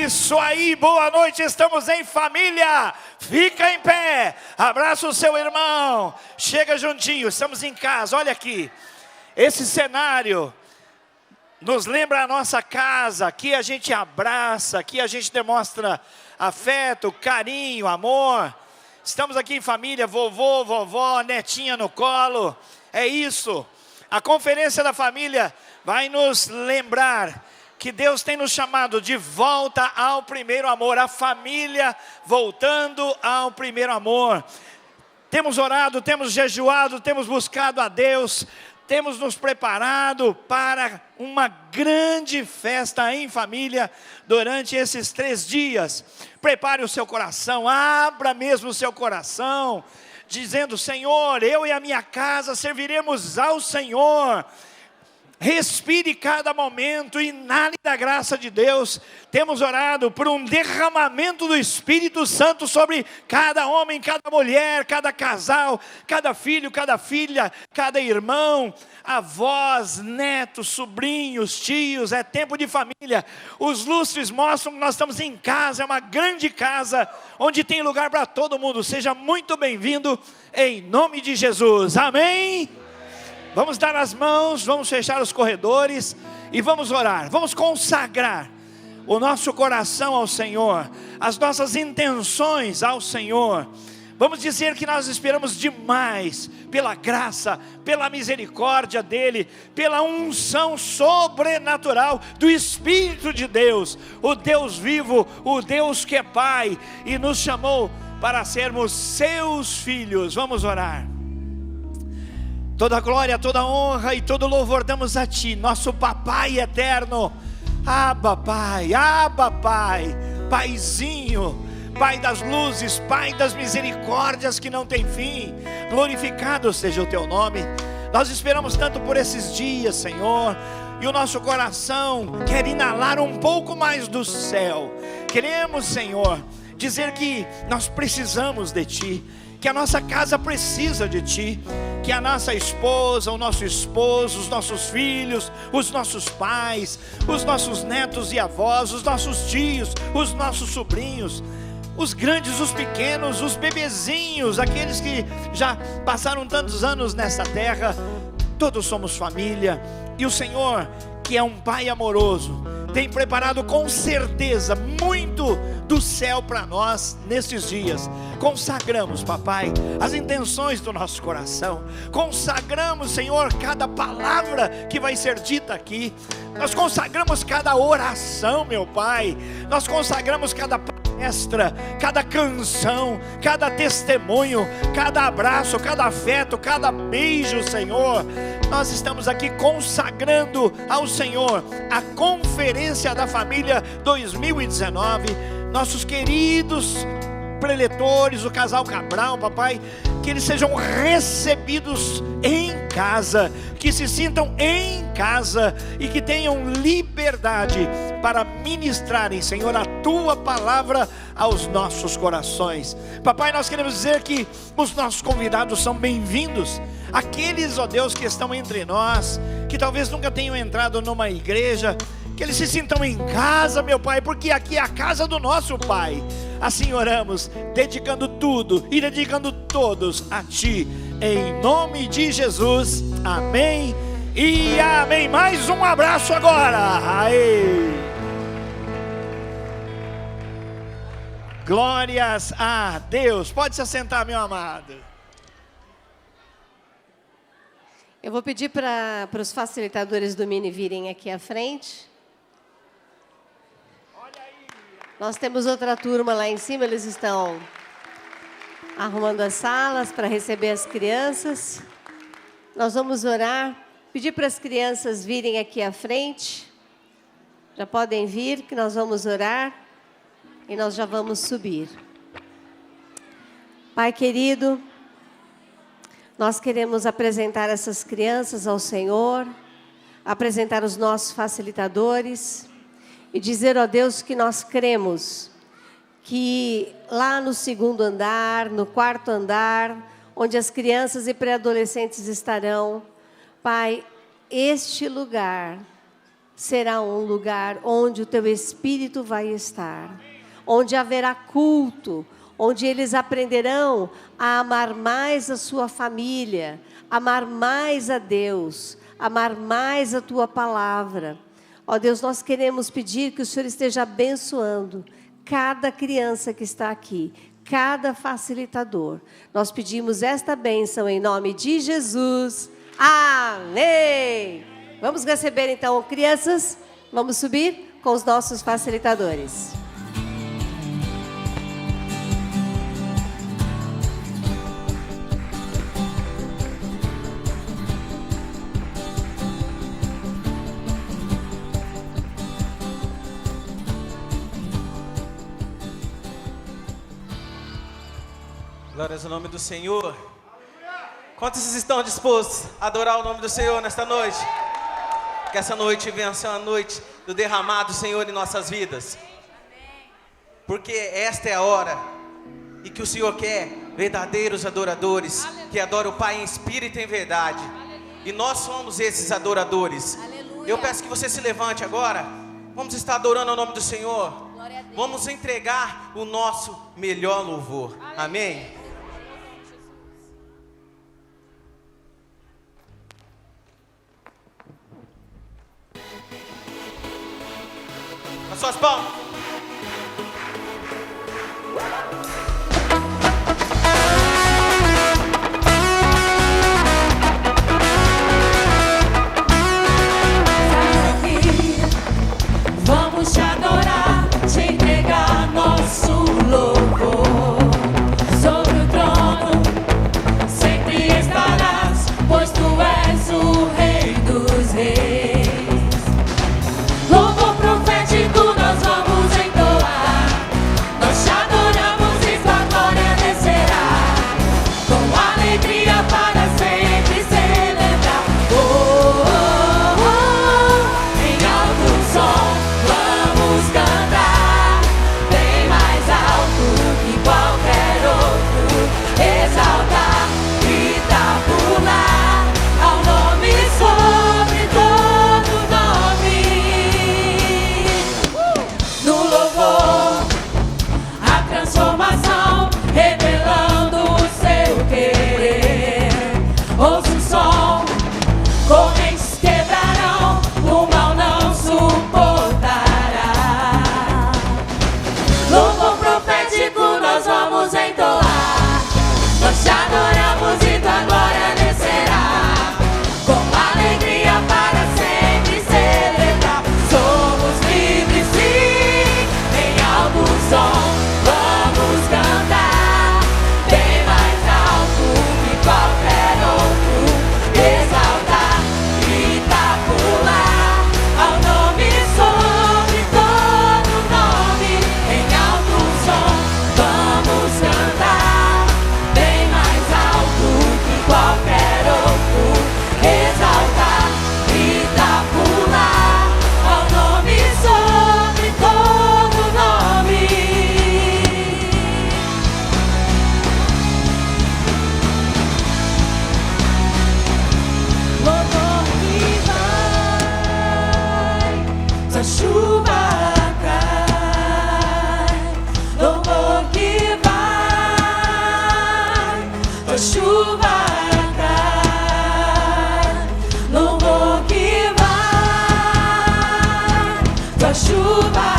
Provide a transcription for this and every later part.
isso aí, boa noite, estamos em família. Fica em pé, abraça o seu irmão, chega juntinho, estamos em casa. Olha aqui, esse cenário nos lembra a nossa casa. Aqui a gente abraça, aqui a gente demonstra afeto, carinho, amor. Estamos aqui em família, vovô, vovó, netinha no colo. É isso, a conferência da família vai nos lembrar que Deus tem nos chamado de volta ao primeiro amor, a família voltando ao primeiro amor. Temos orado, temos jejuado, temos buscado a Deus, temos nos preparado para uma grande festa em família durante esses 3 dias. Prepare o seu coração, abra mesmo o seu coração, dizendo: Senhor, eu e a minha casa serviremos ao Senhor. Respire cada momento, inale da graça de Deus. Temos orado por um derramamento do Espírito Santo sobre cada homem, cada mulher, cada casal, cada filho, cada filha, cada irmão, avós, netos, sobrinhos, tios. É tempo de família. Os lustres mostram que nós estamos em casa, é uma grande casa, onde tem lugar para todo mundo. Seja muito bem-vindo, em nome de Jesus, amém? Vamos dar as mãos, vamos fechar os corredores e vamos orar. Vamos consagrar o nosso coração ao Senhor, as nossas intenções ao Senhor. Vamos dizer que nós esperamos demais pela graça, pela misericórdia dEle, pela unção sobrenatural do Espírito de Deus, o Deus vivo, o Deus que é Pai e nos chamou para sermos seus filhos. Vamos orar. Toda glória, toda honra e todo louvor damos a Ti, nosso Papai eterno. Abba Pai, Paizinho, Pai das luzes, Pai das misericórdias que não tem fim. Glorificado seja o Teu nome. Nós esperamos tanto por esses dias, Senhor, e o nosso coração quer inalar um pouco mais do céu. Queremos, Senhor, dizer que nós precisamos de Ti, que a nossa casa precisa de Ti, que a nossa esposa, o nosso esposo, os nossos filhos, os nossos pais, os nossos netos e avós, os nossos tios, os nossos sobrinhos, os grandes, os pequenos, os bebezinhos, aqueles que já passaram tantos anos nessa terra, todos somos família. E o Senhor, que é um Pai amoroso, tem preparado com certeza muito do céu para nós nesses dias. Consagramos, Papai, as intenções do nosso coração. Consagramos, Senhor, cada palavra que vai ser dita aqui. Nós consagramos cada oração, meu Pai. Nós consagramos cada palestra, cada canção, cada testemunho, cada abraço, cada afeto, cada beijo, Senhor. Nós estamos aqui consagrando ao Senhor a Conferência da Família 2019. Nossos queridos preletores, o casal Cabral, Papai, que eles sejam recebidos em casa, que se sintam em casa e que tenham liberdade para ministrarem, Senhor, a Tua palavra aos nossos corações. Papai, nós queremos dizer que os nossos convidados são bem-vindos. Aqueles, ó Deus, que estão entre nós, que talvez nunca tenham entrado numa igreja, que eles se sintam em casa, meu Pai, porque aqui é a casa do nosso Pai. Assim oramos, dedicando tudo e dedicando todos a Ti, em nome de Jesus, amém e amém. Mais um abraço agora. Aê. Glórias a Deus. Pode se assentar, meu amado. Eu vou pedir para os facilitadores do Mini virem aqui à frente. Nós temos outra turma lá em cima, eles estão arrumando as salas para receber as crianças. Nós vamos orar, pedir para as crianças virem aqui à frente. Já podem vir, que nós vamos orar e nós já vamos subir. Pai querido, nós queremos apresentar essas crianças ao Senhor, apresentar os nossos facilitadores e dizer, ó Deus, que nós cremos que lá no 2º andar, no 4º andar, onde as crianças e pré-adolescentes estarão, Pai, este lugar será um lugar onde o teu Espírito vai estar, onde haverá culto, onde eles aprenderão a amar mais a sua família, amar mais a Deus, amar mais a tua palavra. Ó Deus, nós queremos pedir que o Senhor esteja abençoando cada criança que está aqui, cada facilitador. Nós pedimos esta bênção em nome de Jesus. Amém! Vamos receber então, crianças, vamos subir com os nossos facilitadores. Glórias ao nome do Senhor. Quantos estão dispostos a adorar o nome do Senhor nesta noite? Que essa noite venha ser uma noite do derramado, Senhor, em nossas vidas. Porque esta é a hora e que o Senhor quer verdadeiros adoradores, que adoram o Pai em espírito e em verdade. E nós somos esses adoradores. Eu peço que você se levante agora. Vamos estar adorando o nome do Senhor. Vamos entregar o nosso melhor louvor. Amém? As suas palmas. Vamos te adorar, te entregar nosso louvor. Sobre o trono sempre estarás, pois tu és o Rei dos Reis. Louvor profético nós vamos entoar. Nós te adoramos e tua glória descerá. Com alegria para sempre celebrar. Oh, oh, oh, em alto som vamos cantar, bem mais alto que qualquer outro. Exaltar, gritar, pular ao nome sobre todo nome. No louvor, a transformação, revelando o seu querer. Ouça o som, correntes quebrarão, o mal não suportará. Louvor profético nós vamos entoar. Nós te adoramos e tua glória descerá. Com alegria para sempre celebrar. Somos livres sim, em alto som vamos cantar, bem mais alto que qualquer outro. Exaltar, gritar, pular ao nome sobre todo nome. Em alto som vamos cantar, bem mais alto que qualquer outro. Exaltar, gritar, pular ao nome sobre todo nome. Louvor que vai, sua chuva cai. Louvor que vai, sua chuva cai. Louvor que vai, sua chuva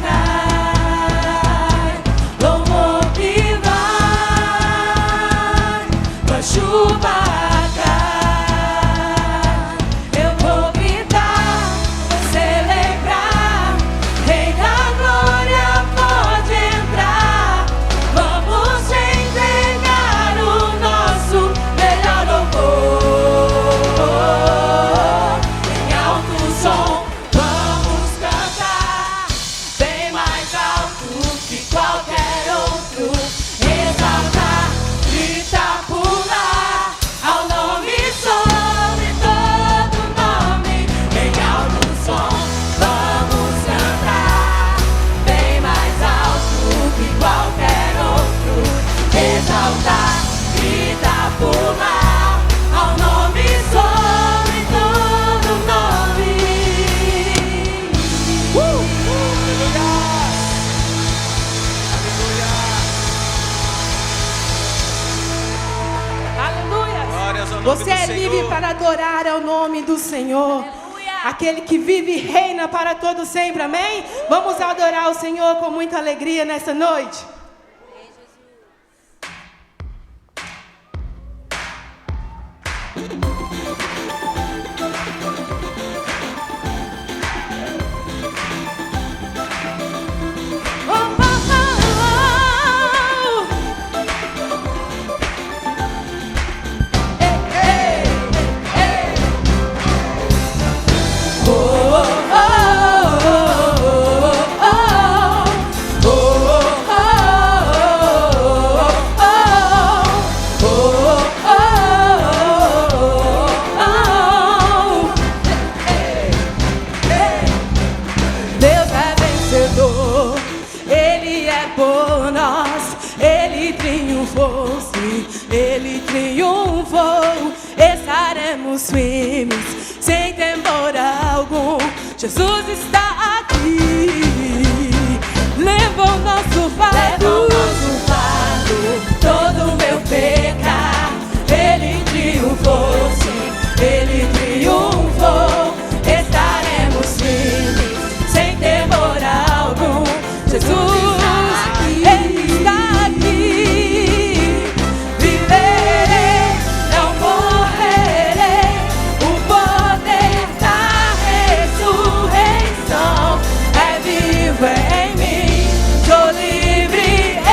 cai. Louvor que vai, sua chuva cai. Eu vou gritar, celebrar, Rei da glória pode entrar. Vamos entregar o nosso melhor louvor. Em alto som vamos cantar, bem mais alto que qualquer outro. Exaltar, gritar, pular Você é livre para adorar ao nome do Senhor. Aquele que vive e reina para todo sempre, amém? Vamos adorar o Senhor com muita alegria nessa noite. Ele triunfou, estaremos firmes, sem temor algum. Jesus está aqui, levou o nosso fardo, todo o meu pecado. Ele triunfou, sim, ele triunfou, estaremos firmes, sem temor algum. Jesus em mim, sou livre.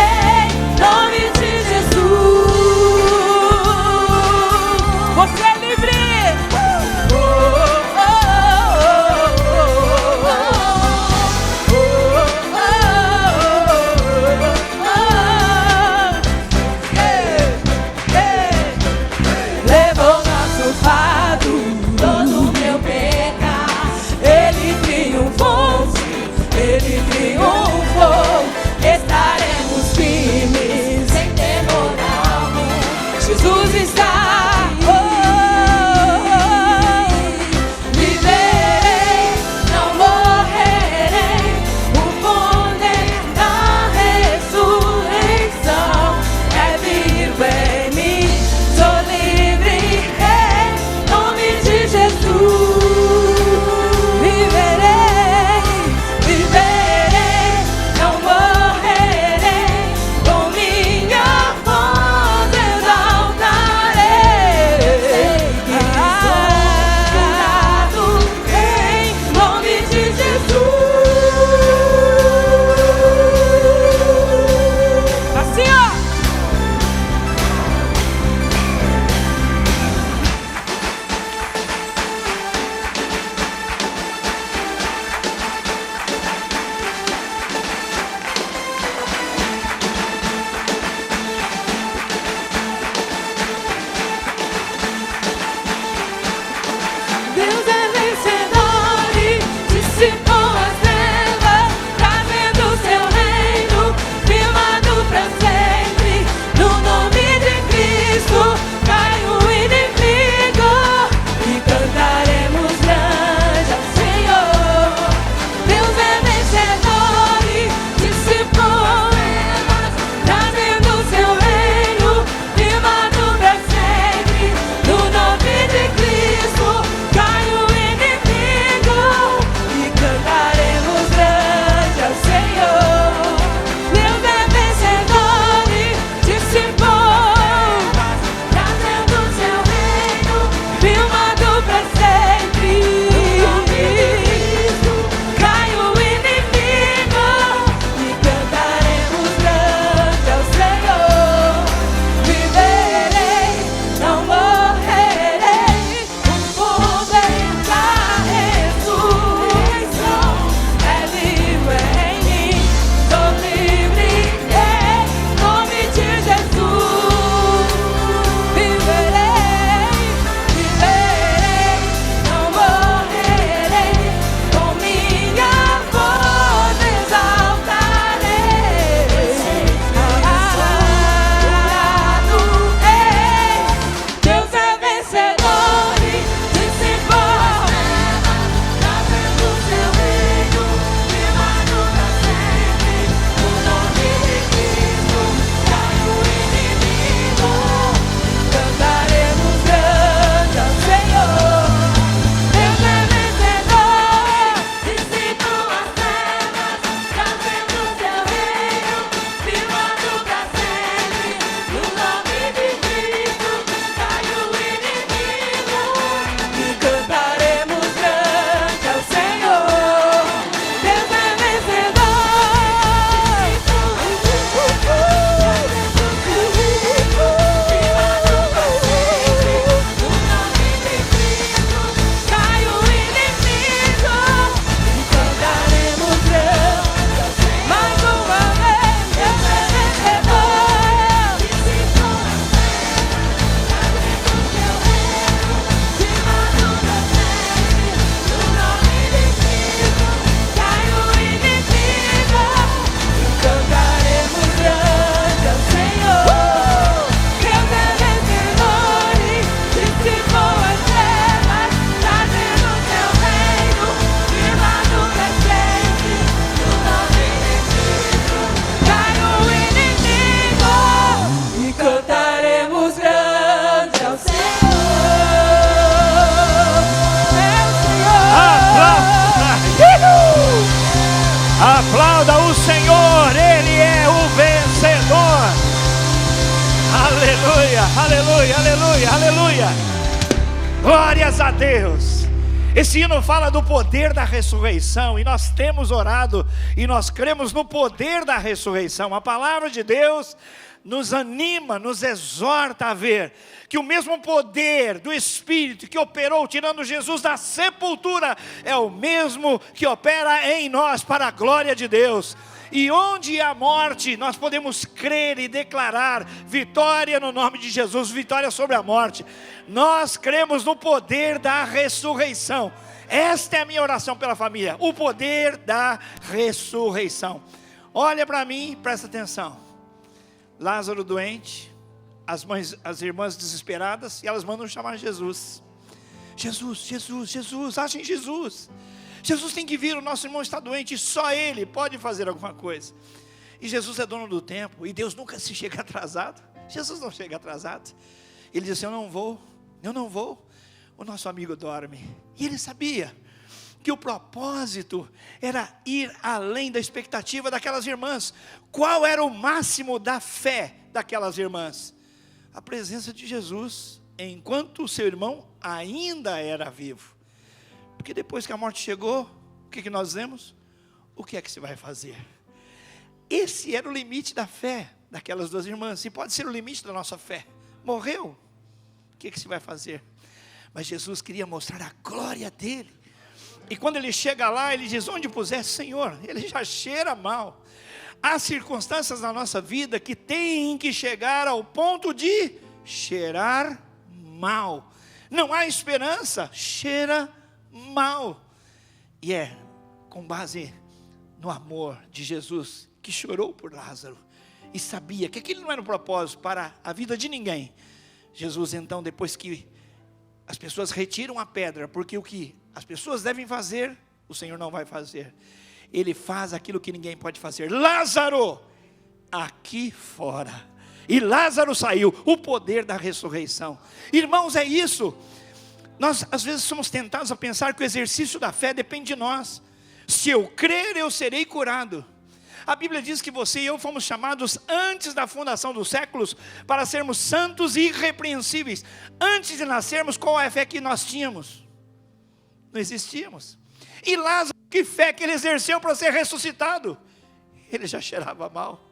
aleluia, aleluia, aleluia. Glórias a Deus. Esse hino fala do poder da ressurreição, e nós temos orado e nós cremos no poder da ressurreição. A palavra de Deus nos anima, nos exorta a ver que o mesmo poder do Espírito que operou tirando Jesus da sepultura é o mesmo que opera em nós para a glória de Deus. E onde há morte, nós podemos crer e declarar vitória no nome de Jesus, vitória sobre a morte. Nós cremos no poder da ressurreição. Esta é a minha oração pela família, o poder da ressurreição. Olha para mim, presta atenção. Lázaro doente, as irmãs desesperadas, e elas mandam chamar Jesus. Jesus, achem Jesus. Jesus tem que vir, o nosso irmão está doente, e só Ele pode fazer alguma coisa. E Jesus é dono do tempo, e Deus nunca se chega atrasado. Jesus não chega atrasado. Ele disse, eu não vou. O nosso amigo dorme. E ele sabia que o propósito era ir além da expectativa daquelas irmãs. Qual era o máximo da fé daquelas irmãs? A presença de Jesus, enquanto o seu irmão ainda era vivo. Porque depois que a morte chegou, o que nós vemos? O que é que se vai fazer? Esse era o limite da fé daquelas duas irmãs, e pode ser o limite da nossa fé. Morreu, o que se vai fazer? Mas Jesus queria mostrar a glória dele. E quando ele chega lá, ele diz, onde puser, Senhor, ele já cheira mal. Há circunstâncias na nossa vida que têm que chegar ao ponto de cheirar mal. Não há esperança, cheira mal. E é com base no amor de Jesus, que chorou por Lázaro, e sabia que aquilo não era um propósito para a vida de ninguém. Jesus então, depois que as pessoas retiram a pedra, porque o que as pessoas devem fazer, o Senhor não vai fazer. Ele faz aquilo que ninguém pode fazer. Lázaro, aqui fora. E Lázaro saiu, o poder da ressurreição. Irmãos, é isso. Nós às vezes somos tentados a pensar que o exercício da fé depende de nós. Se eu crer, eu serei curado. A Bíblia diz que você e eu fomos chamados antes da fundação dos séculos para sermos santos e irrepreensíveis. Antes de nascermos, qual é a fé que nós tínhamos? Não existíamos. E Lázaro, que fé que ele exerceu para ser ressuscitado? Ele já cheirava mal.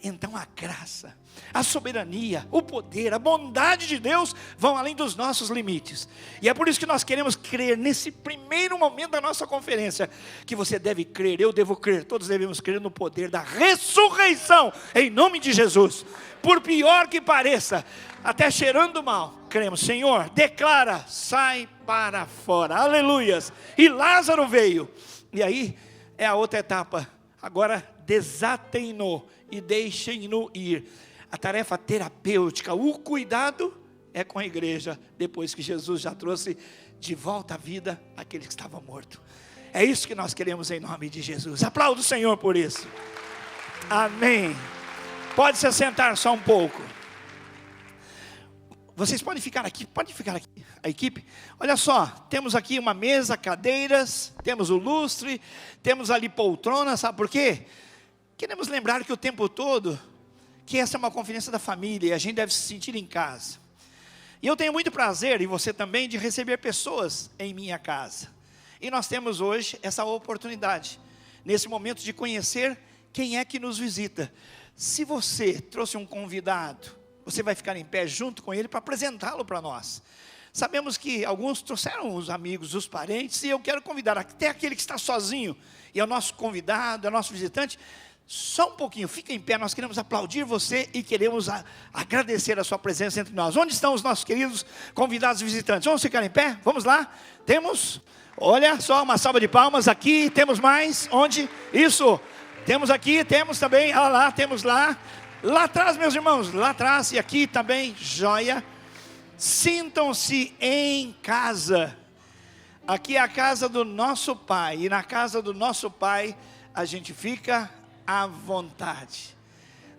Então a graça, a soberania, o poder, a bondade de Deus vão além dos nossos limites. E é por isso que nós queremos crer nesse primeiro momento da nossa conferência, que você deve crer, eu devo crer, todos devemos crer no poder da ressurreição, em nome de Jesus. Por pior que pareça, até cheirando mal, cremos, Senhor, declara, sai para fora, aleluias. E Lázaro veio, e aí é a outra etapa, agora desatem-no e deixem-no ir. A tarefa terapêutica, o cuidado é com a igreja, depois que Jesus já trouxe de volta à vida aquele que estava morto. É isso que nós queremos em nome de Jesus. Aplauda o Senhor por isso. Amém. Pode se assentar só um pouco. Vocês podem ficar aqui, a equipe. Olha só, temos aqui uma mesa, cadeiras, temos o lustre, temos ali poltrona, sabe por quê? Queremos lembrar que o tempo todo, que essa é uma conferência da família, e a gente deve se sentir em casa. E eu tenho muito prazer, e você também, de receber pessoas em minha casa. E nós temos hoje essa oportunidade, nesse momento de conhecer quem é que nos visita. Se você trouxe um convidado, você vai ficar em pé junto com ele para apresentá-lo para nós. Sabemos que alguns trouxeram os amigos, os parentes, e eu quero convidar até aquele que está sozinho, e é o nosso convidado, é o nosso visitante. Só um pouquinho, fica em pé, nós queremos aplaudir você e queremos agradecer a sua presença entre nós. Onde estão os nossos queridos convidados visitantes? Vamos ficar em pé? Vamos lá? Temos, olha só, uma salva de palmas aqui, temos mais, onde? Isso, temos aqui, temos também, olha lá, temos lá atrás meus irmãos, lá atrás e aqui também, joia. Sintam-se em casa, aqui é a casa do nosso Pai, e na casa do nosso Pai a gente fica à vontade.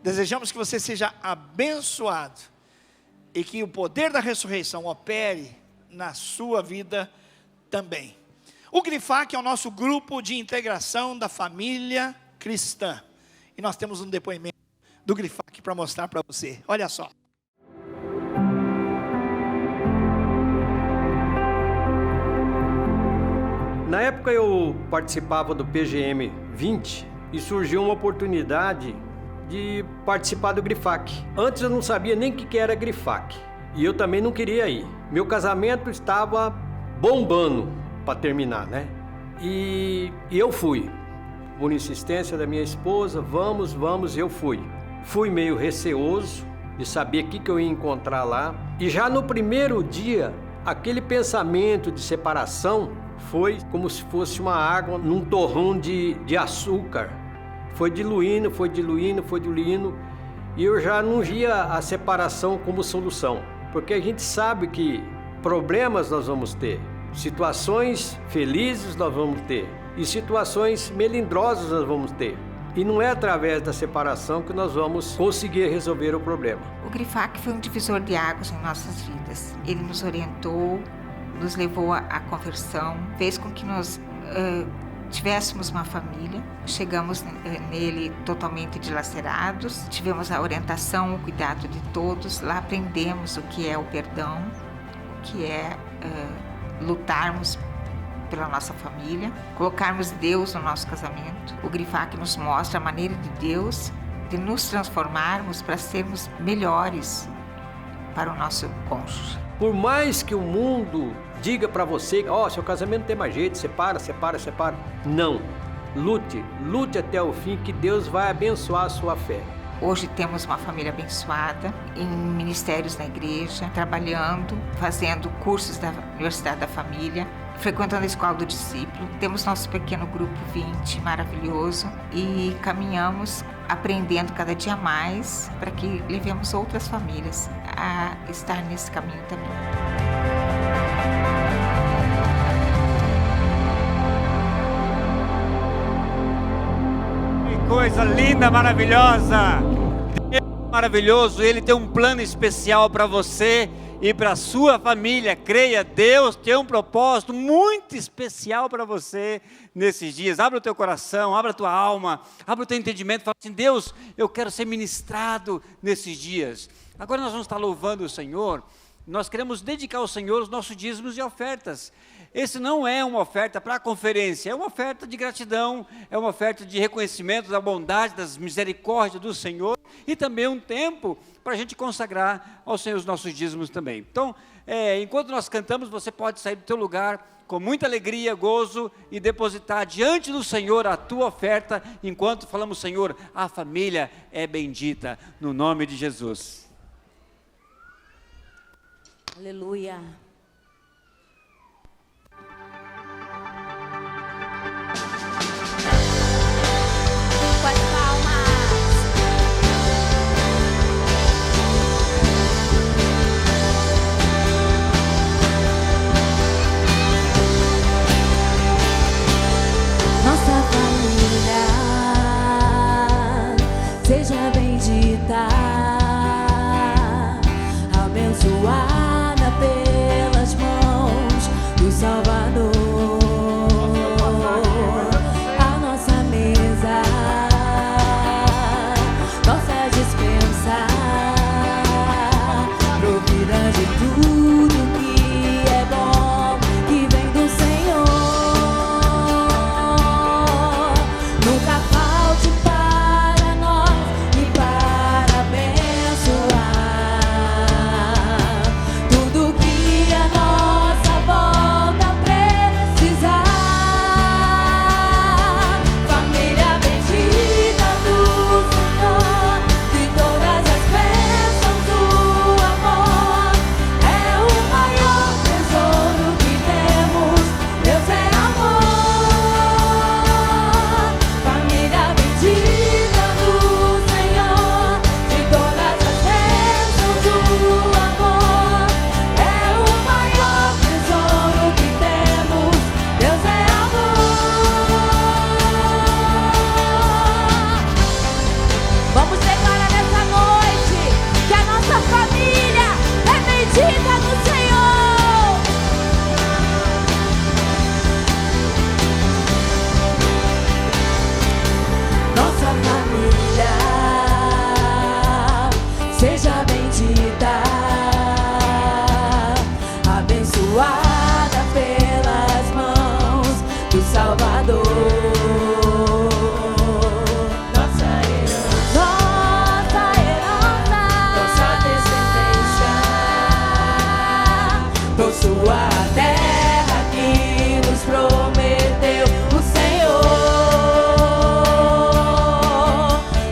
Desejamos que você seja abençoado e que o poder da ressurreição opere na sua vida também. O GRIFAC é o nosso grupo de integração da família cristã, e nós temos um depoimento do GRIFAC para mostrar para você. Olha só. Na época eu participava do PGM 20 e surgiu uma oportunidade de participar do GRIFAC. Antes eu não sabia nem o que era GRIFAC e eu também não queria ir. Meu casamento estava bombando para terminar, né? E eu fui, por insistência da minha esposa, vamos, eu fui. Fui meio receoso de saber o que eu ia encontrar lá. E já no primeiro dia, aquele pensamento de separação foi como se fosse uma água num torrão de açúcar. Foi diluindo, e eu já não via a separação como solução. Porque a gente sabe que problemas nós vamos ter, situações felizes nós vamos ter, e situações melindrosas nós vamos ter. E não é através da separação que nós vamos conseguir resolver o problema. O GRIFAC foi um divisor de águas em nossas vidas. Ele nos orientou, nos levou à conversão, fez com que nós tivéssemos uma família. Chegamos nele totalmente dilacerados, tivemos a orientação, o cuidado de todos. Lá aprendemos o que é o perdão, o que é lutarmos pela nossa família, colocarmos Deus no nosso casamento. O GRIFAC nos mostra a maneira de Deus de nos transformarmos para sermos melhores para o nosso cônjuge. Por mais que o mundo diga para você, seu casamento não tem mais jeito, separa. Não, lute até o fim que Deus vai abençoar a sua fé. Hoje temos uma família abençoada, em ministérios na igreja, trabalhando, fazendo cursos da Universidade da Família, frequentando a Escola do Discípulo. Temos nosso pequeno grupo 20, maravilhoso, e caminhamos aprendendo cada dia mais para que levemos outras famílias a estar nesse caminho também. Coisa linda, maravilhosa. Deus é maravilhoso, Ele tem um plano especial para você e para a sua família. Creia, Deus tem um propósito muito especial para você nesses dias. Abra o teu coração, abra a tua alma, abra o teu entendimento. Fala assim: Deus, eu quero ser ministrado nesses dias. Agora nós vamos estar louvando o Senhor. Nós queremos dedicar ao Senhor os nossos dízimos e ofertas. Esse não é uma oferta para a conferência, é uma oferta de gratidão, é uma oferta de reconhecimento da bondade, das misericórdias do Senhor, e também um tempo para a gente consagrar ao Senhor os nossos dízimos também. Então, enquanto nós cantamos, você pode sair do teu lugar com muita alegria, gozo, e depositar diante do Senhor a tua oferta, enquanto falamos: Senhor, a família é bendita, no nome de Jesus. Aleluia. Com as palmas. Nossa família seja bendita, abençoada pelo sua terra que nos prometeu o Senhor.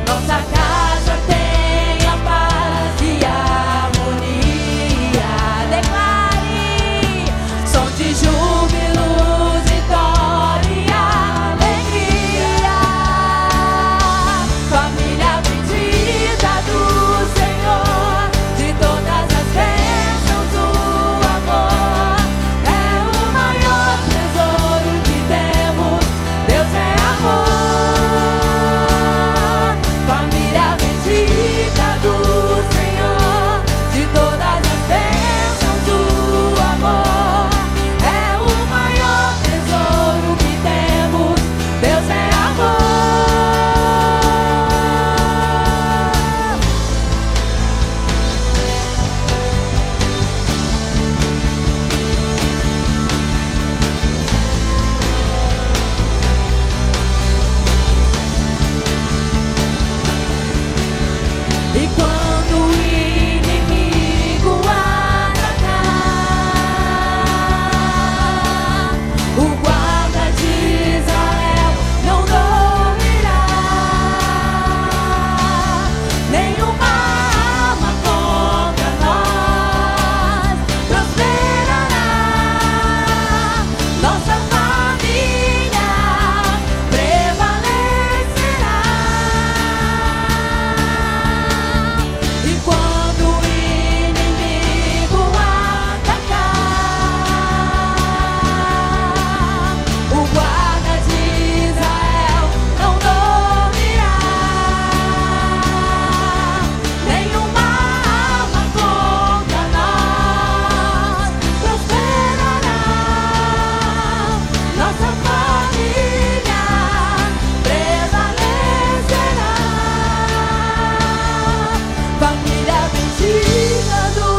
Nossa casa tenha paz e harmonia. Declare som de júbilo, vitória e alegria. Família bendita do Senhor, de todas as bênçãos o amor é o maior tesouro que temos. Deus é amor. Família bendita do Senhor, de todas as bênçãos o amor é o maior tesouro que temos. Deus é amor. E quando o inimigo atacar, o guarda de Israel não dormirá. Nenhuma arma contra nós prosperará. Nossa família prevalecerá. E quando o inimigo atacar, o guarda de Israel não dormirá. Nenhuma arma contra nós prosperará. Nossa família prevalecerá. Família bendita do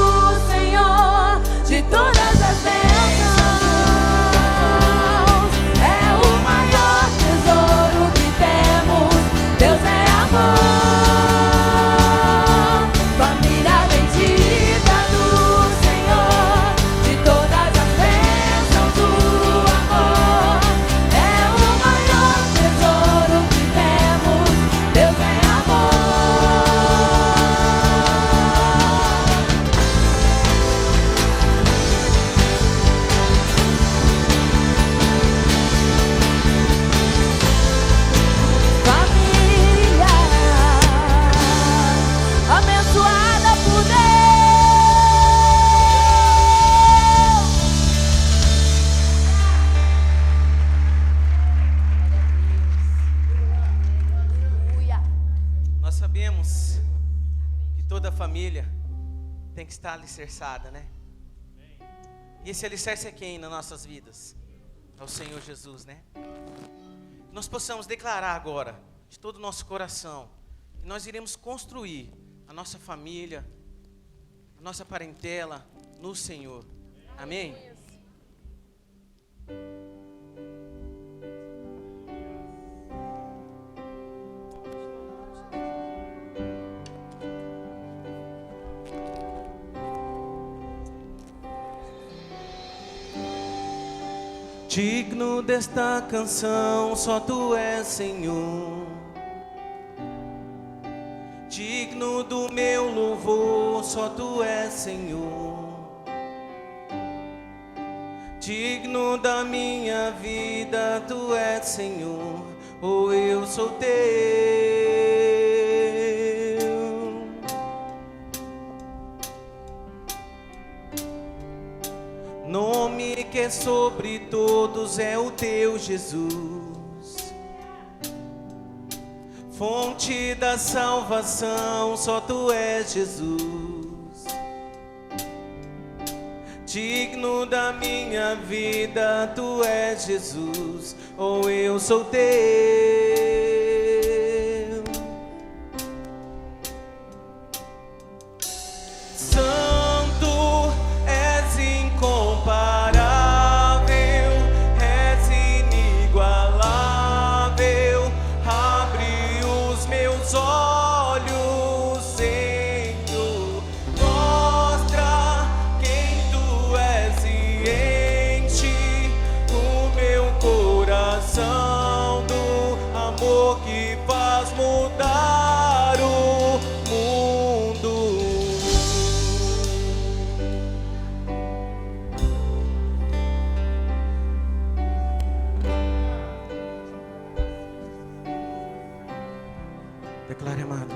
Senhor, de todas as bênçãos é o maior tesouro que temos. Deus é amor. Família bendita do Senhor, de todas as bênçãos o amor é o maior tesouro que temos. Deus é amor. Família abençoada por Deus. Nós sabemos que toda família tem que estar alicerçada, né? E esse alicerce é quem nas nossas vidas? É o Senhor Jesus, né? Nós possamos declarar agora, de todo o nosso coração, que nós iremos construir a nossa família, a nossa parentela no Senhor. Amém? Digno desta canção, só Tu és, Senhor. Digno do meu louvor, só Tu és, Senhor. Digno da minha vida, Tu és, Senhor. Oh, eu sou Teu. Nome que é sobre todos é o Teu, Jesus. Fonte da salvação, só Tu és, Jesus. Digno da minha vida, Tu és, Jesus. Oh, eu sou Teu. Santo és incomparável, és inigualável. Abre os meus olhos, Senhor. Mostra quem Tu és. Declare, amado.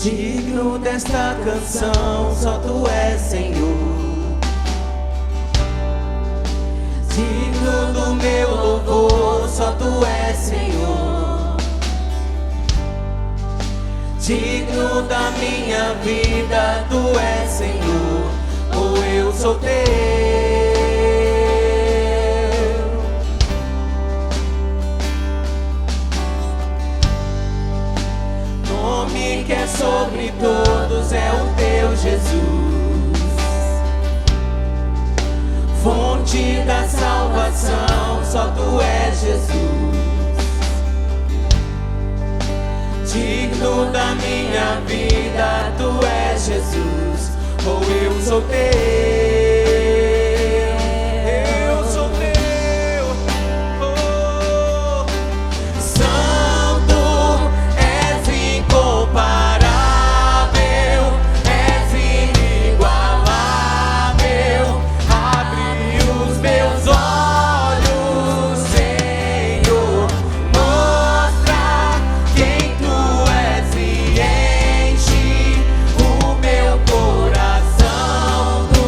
Digno desta canção, só tu és, Senhor. Digno do meu louvor, só tu és, Senhor. Digno da minha vida, tu és, Senhor. Oh, eu sou teu. Nome que é sobre todos é o teu Jesus. Fonte da salvação, só tu és, Jesus. Digno da minha vida, tu és, Jesus. Oh, eu sou teu. Eu sou teu. Oh, Santo, és incomparável, és inigualável. Abre os meus olhos, Senhor, mostra quem tu és e enche o meu coração do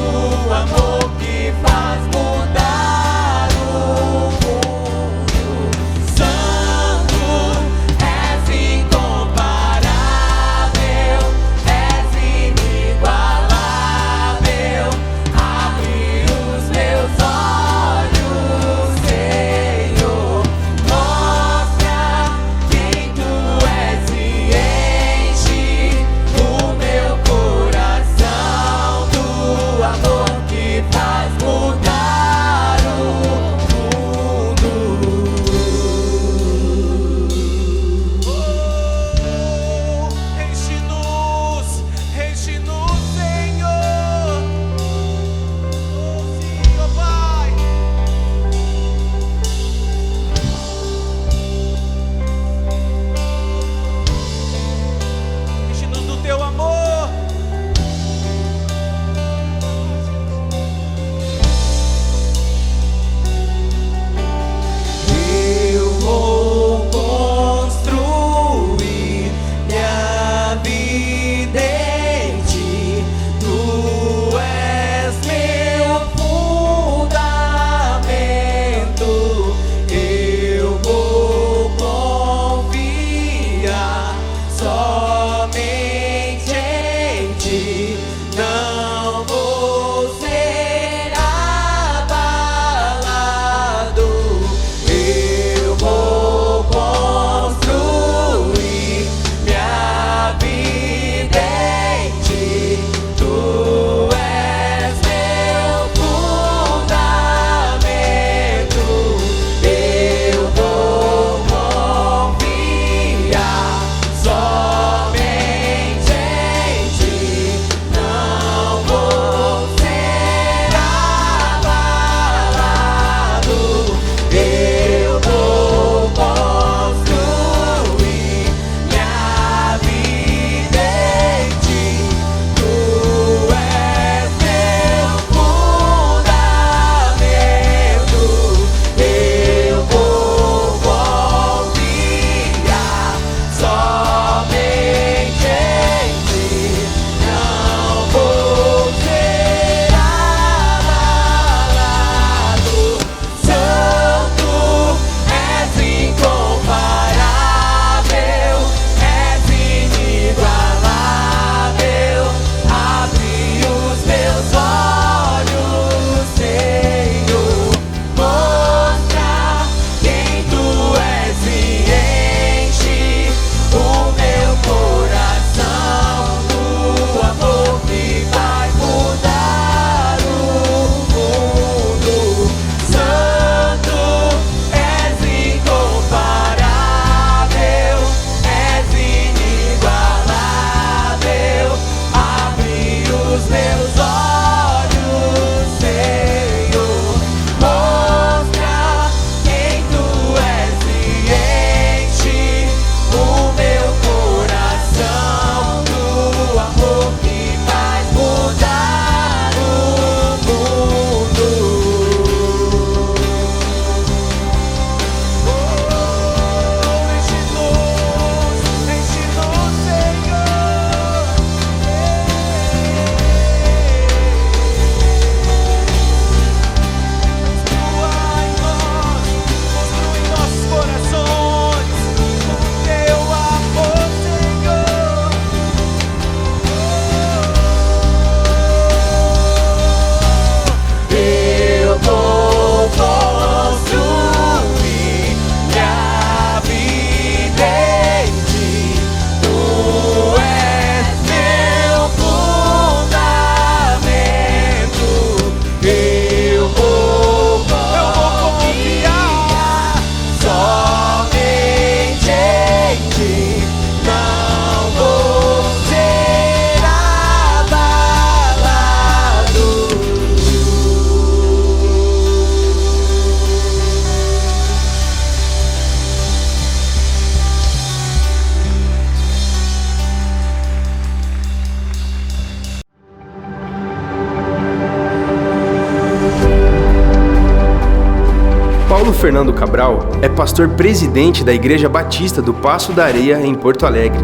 Paulo Fernando Cabral é pastor presidente da Igreja Batista do Passo da Areia, em Porto Alegre.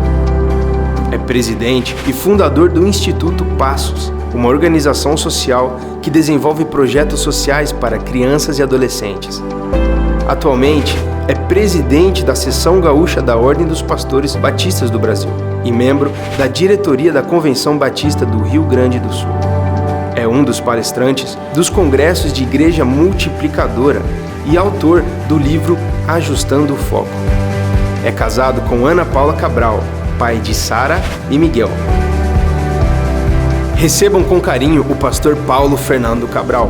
É presidente e fundador do Instituto Passos, uma organização social que desenvolve projetos sociais para crianças e adolescentes. Atualmente, é presidente da Seção Gaúcha da Ordem dos Pastores Batistas do Brasil e membro da diretoria da Convenção Batista do Rio Grande do Sul. É um dos palestrantes dos congressos de Igreja Multiplicadora e autor do livro Ajustando o Foco. É casado com Ana Paula Cabral, pai de Sara e Miguel. Recebam com carinho o pastor Paulo Fernando Cabral.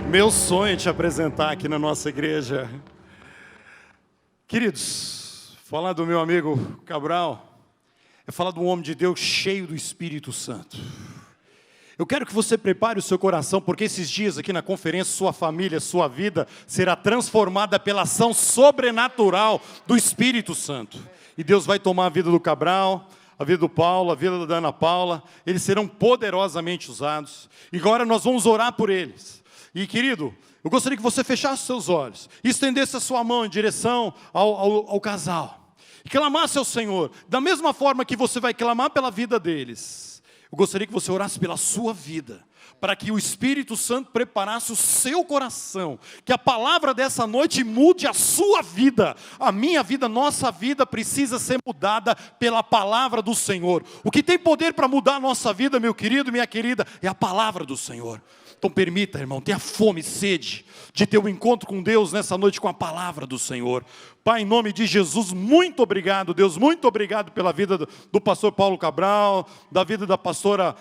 Meu sonho é te apresentar aqui na nossa igreja. Queridos, falar do meu amigo Cabral é falar de um homem de Deus cheio do Espírito Santo. Eu quero que você prepare o seu coração, porque esses dias aqui na conferência, sua família, sua vida será transformada pela ação sobrenatural do Espírito Santo. E Deus vai tomar a vida do Cabral, a vida do Paulo, a vida da Ana Paula. Eles serão poderosamente usados. E agora nós vamos orar por eles. E querido, eu gostaria que você fechasse seus olhos e estendesse a sua mão em direção ao casal. E clamasse ao Senhor, da mesma forma que você vai clamar pela vida deles. Eu gostaria que você orasse pela sua vida, para que o Espírito Santo preparasse o seu coração, que a palavra dessa noite mude a sua vida, a minha vida, nossa vida precisa ser mudada pela palavra do Senhor. O que tem poder para mudar a nossa vida, meu querido, minha querida, é a palavra do Senhor. Então permita, irmão, tenha fome e sede de ter um encontro com Deus nessa noite com a palavra do Senhor. Pai, em nome de Jesus, muito obrigado, Deus, muito obrigado pela vida do pastor Paulo Cabral, da vida da pastora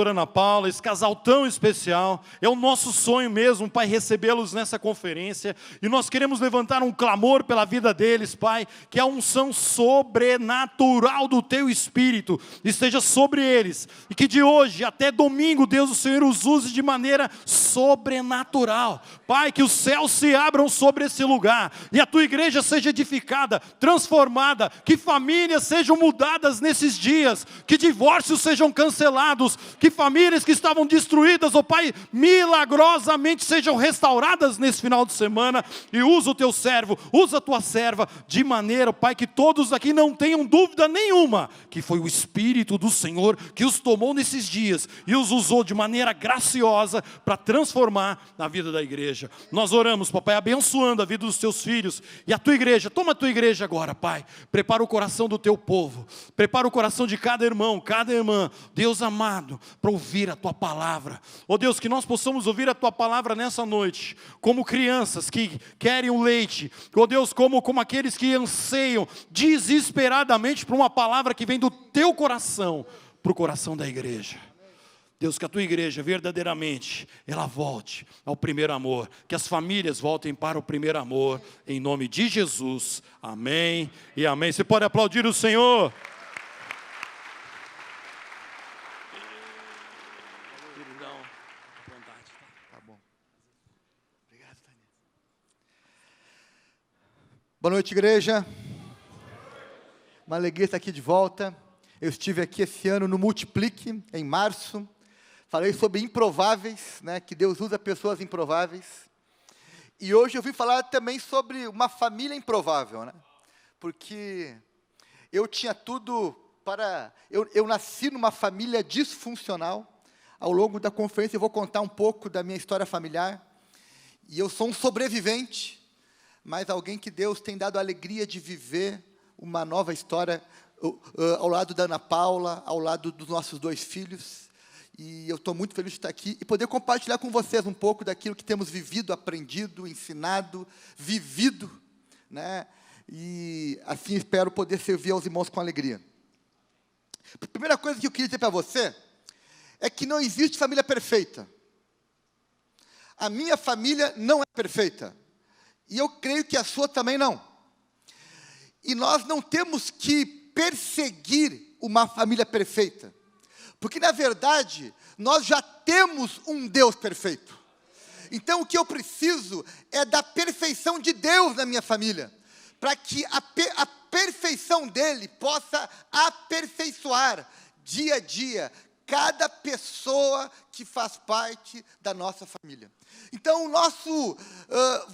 Ana Paula, esse casal tão especial. É o nosso sonho mesmo, Pai, recebê-los nessa conferência. E nós queremos levantar um clamor pela vida deles, Pai, que a unção sobrenatural do Teu Espírito esteja sobre eles. E que de hoje até domingo, Deus, o Senhor os use de maneira sobrenatural. Pai, que os céus se abram sobre esse lugar e a Tua igreja seja edificada, transformada, que famílias sejam mudadas nesses dias, que divórcios sejam cancelados, que famílias que estavam destruídas, ó Pai, milagrosamente sejam restauradas nesse final de semana. E usa o Teu servo, usa a Tua serva, de maneira, Pai, que todos aqui não tenham dúvida nenhuma, que foi o Espírito do Senhor que os tomou nesses dias e os usou de maneira graciosa para transformar a vida da igreja. Nós oramos, papai, abençoando a vida dos Teus filhos e a Tua igreja. Toma a Tua igreja agora, Pai. Prepara o coração do Teu povo. Prepara o coração de cada irmão, cada irmã, Deus amado, para ouvir a Tua palavra. Ó Deus, que nós possamos ouvir a Tua palavra nessa noite, como crianças que querem o leite. Ó Deus, como aqueles que anseiam desesperadamente por uma palavra que vem do Teu coração, para o coração da igreja. Deus, que a Tua igreja verdadeiramente, ela volte ao primeiro amor, que as famílias voltem para o primeiro amor, em nome de Jesus, amém e amém. Você pode aplaudir o Senhor? Boa noite, igreja. Uma alegria estar aqui de volta. Eu estive aqui esse ano no Multiplique, em março. Falei sobre improváveis, né, que Deus usa pessoas improváveis. E hoje eu vim falar também sobre uma família improvável, né? Porque eu tinha tudo para... Eu nasci numa família disfuncional. Ao longo da conferência eu vou contar um pouco da minha história familiar. E eu sou um sobrevivente, mas alguém que Deus tem dado a alegria de viver uma nova história ao lado da Ana Paula, ao lado dos nossos 2 filhos. E eu estou muito feliz de estar aqui e poder compartilhar com vocês um pouco daquilo que temos vivido, aprendido, ensinado, vivido, né? E assim espero poder servir aos irmãos com alegria. A primeira coisa que eu queria dizer para você é que não existe família perfeita. A minha família não é perfeita. E eu creio que a sua também não. E nós não temos que perseguir uma família perfeita. Porque, na verdade, nós já temos um Deus perfeito. Então, o que eu preciso é da perfeição de Deus na minha família. Para que perfeição dele possa aperfeiçoar dia a dia cada pessoa que faz parte da nossa família. Então,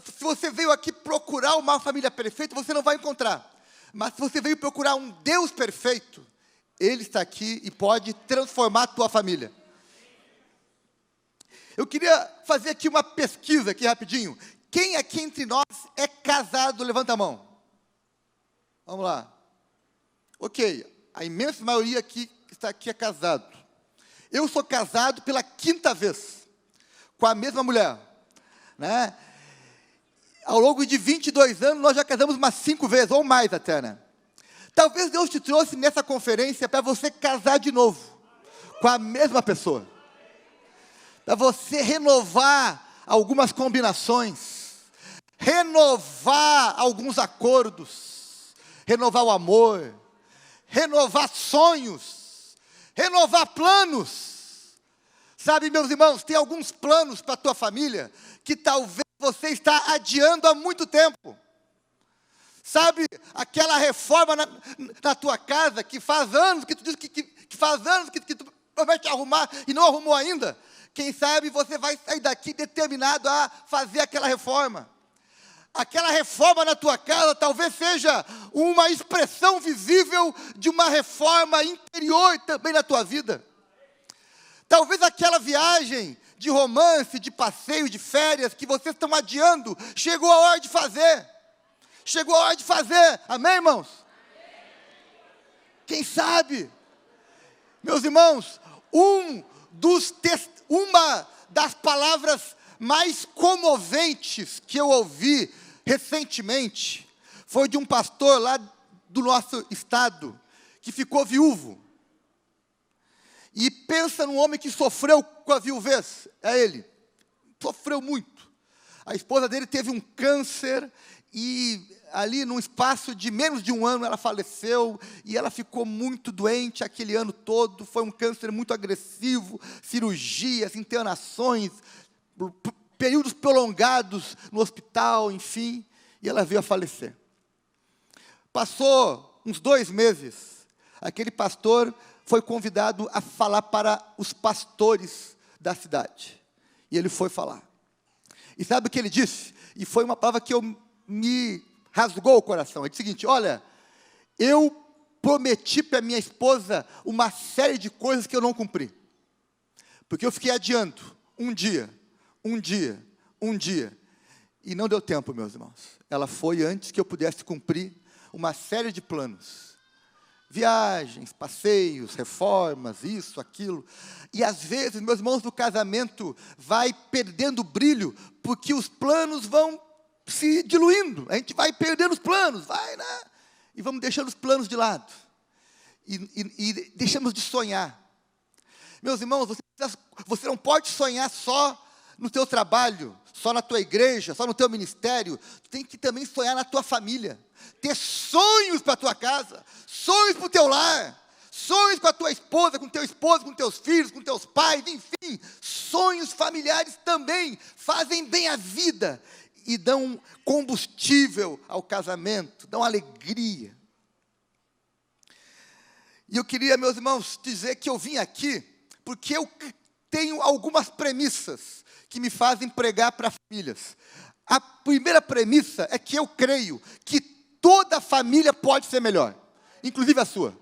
se você veio aqui procurar uma família perfeita, você não vai encontrar. Mas se você veio procurar um Deus perfeito, Ele está aqui e pode transformar a tua família. Eu queria fazer aqui uma pesquisa aqui rapidinho. Quem aqui entre nós é casado? Levanta a mão. Vamos lá. Ok, a imensa maioria aqui que está aqui é casado. Eu sou casado pela 5ª vez, com a mesma mulher, né? Ao longo de 22 anos, nós já casamos umas 5 vezes, ou mais até, né? Talvez Deus te trouxe nessa conferência para você casar de novo, com a mesma pessoa. Para você renovar algumas combinações, renovar alguns acordos, renovar o amor, renovar sonhos, renovar planos. Sabe, meus irmãos, tem alguns planos para a tua família que talvez você está adiando há muito tempo. Sabe, aquela reforma na tua casa que faz anos que tu diz que faz anos que tu promete arrumar e não arrumou ainda. Quem sabe você vai sair daqui determinado a fazer aquela reforma. Aquela reforma na tua casa talvez seja uma expressão visível de uma reforma interior também na tua vida. Talvez aquela viagem de romance, de passeio, de férias que vocês estão adiando, chegou a hora de fazer. Chegou a hora de fazer. Amém, irmãos? Quem sabe? Meus irmãos, uma das palavras mais comoventes que eu ouvi recentemente foi de um pastor lá do nosso estado que ficou viúvo. E pensa num homem que sofreu com a viuvez. É ele. Sofreu muito. A esposa dele teve um câncer e ali num espaço de menos de 1 ano ela faleceu e ela ficou muito doente aquele ano todo. Foi um câncer muito agressivo, cirurgias, internações, períodos prolongados no hospital, enfim, e ela veio a falecer. Passou uns 2 meses, aquele pastor foi convidado a falar para os pastores da cidade. E ele foi falar. E sabe o que ele disse? E foi uma palavra que me rasgou o coração. Ele disse o seguinte: olha, eu prometi para minha esposa uma série de coisas que eu não cumpri. Porque eu fiquei adiando um dia. E não deu tempo, meus irmãos. Ela foi antes que eu pudesse cumprir uma série de planos. Viagens, passeios, reformas, isso, aquilo. E às vezes, meus irmãos, do casamento vai perdendo brilho, porque os planos vão se diluindo. A gente vai perdendo os planos, né? E vamos deixando os planos de lado. E deixamos de sonhar. Meus irmãos, você não pode sonhar só no teu trabalho, só na tua igreja, só no teu ministério. Tu tem que também sonhar na tua família. Ter sonhos para a tua casa, sonhos para o teu lar, sonhos com a tua esposa, com teu esposo, com teus filhos, com teus pais, enfim. Sonhos familiares também fazem bem a vida e dão combustível ao casamento, dão alegria. E eu queria, meus irmãos, dizer que eu vim aqui porque eu tenho algumas premissas que me fazem pregar para famílias. A primeira premissa é que eu creio que toda família pode ser melhor, inclusive a sua.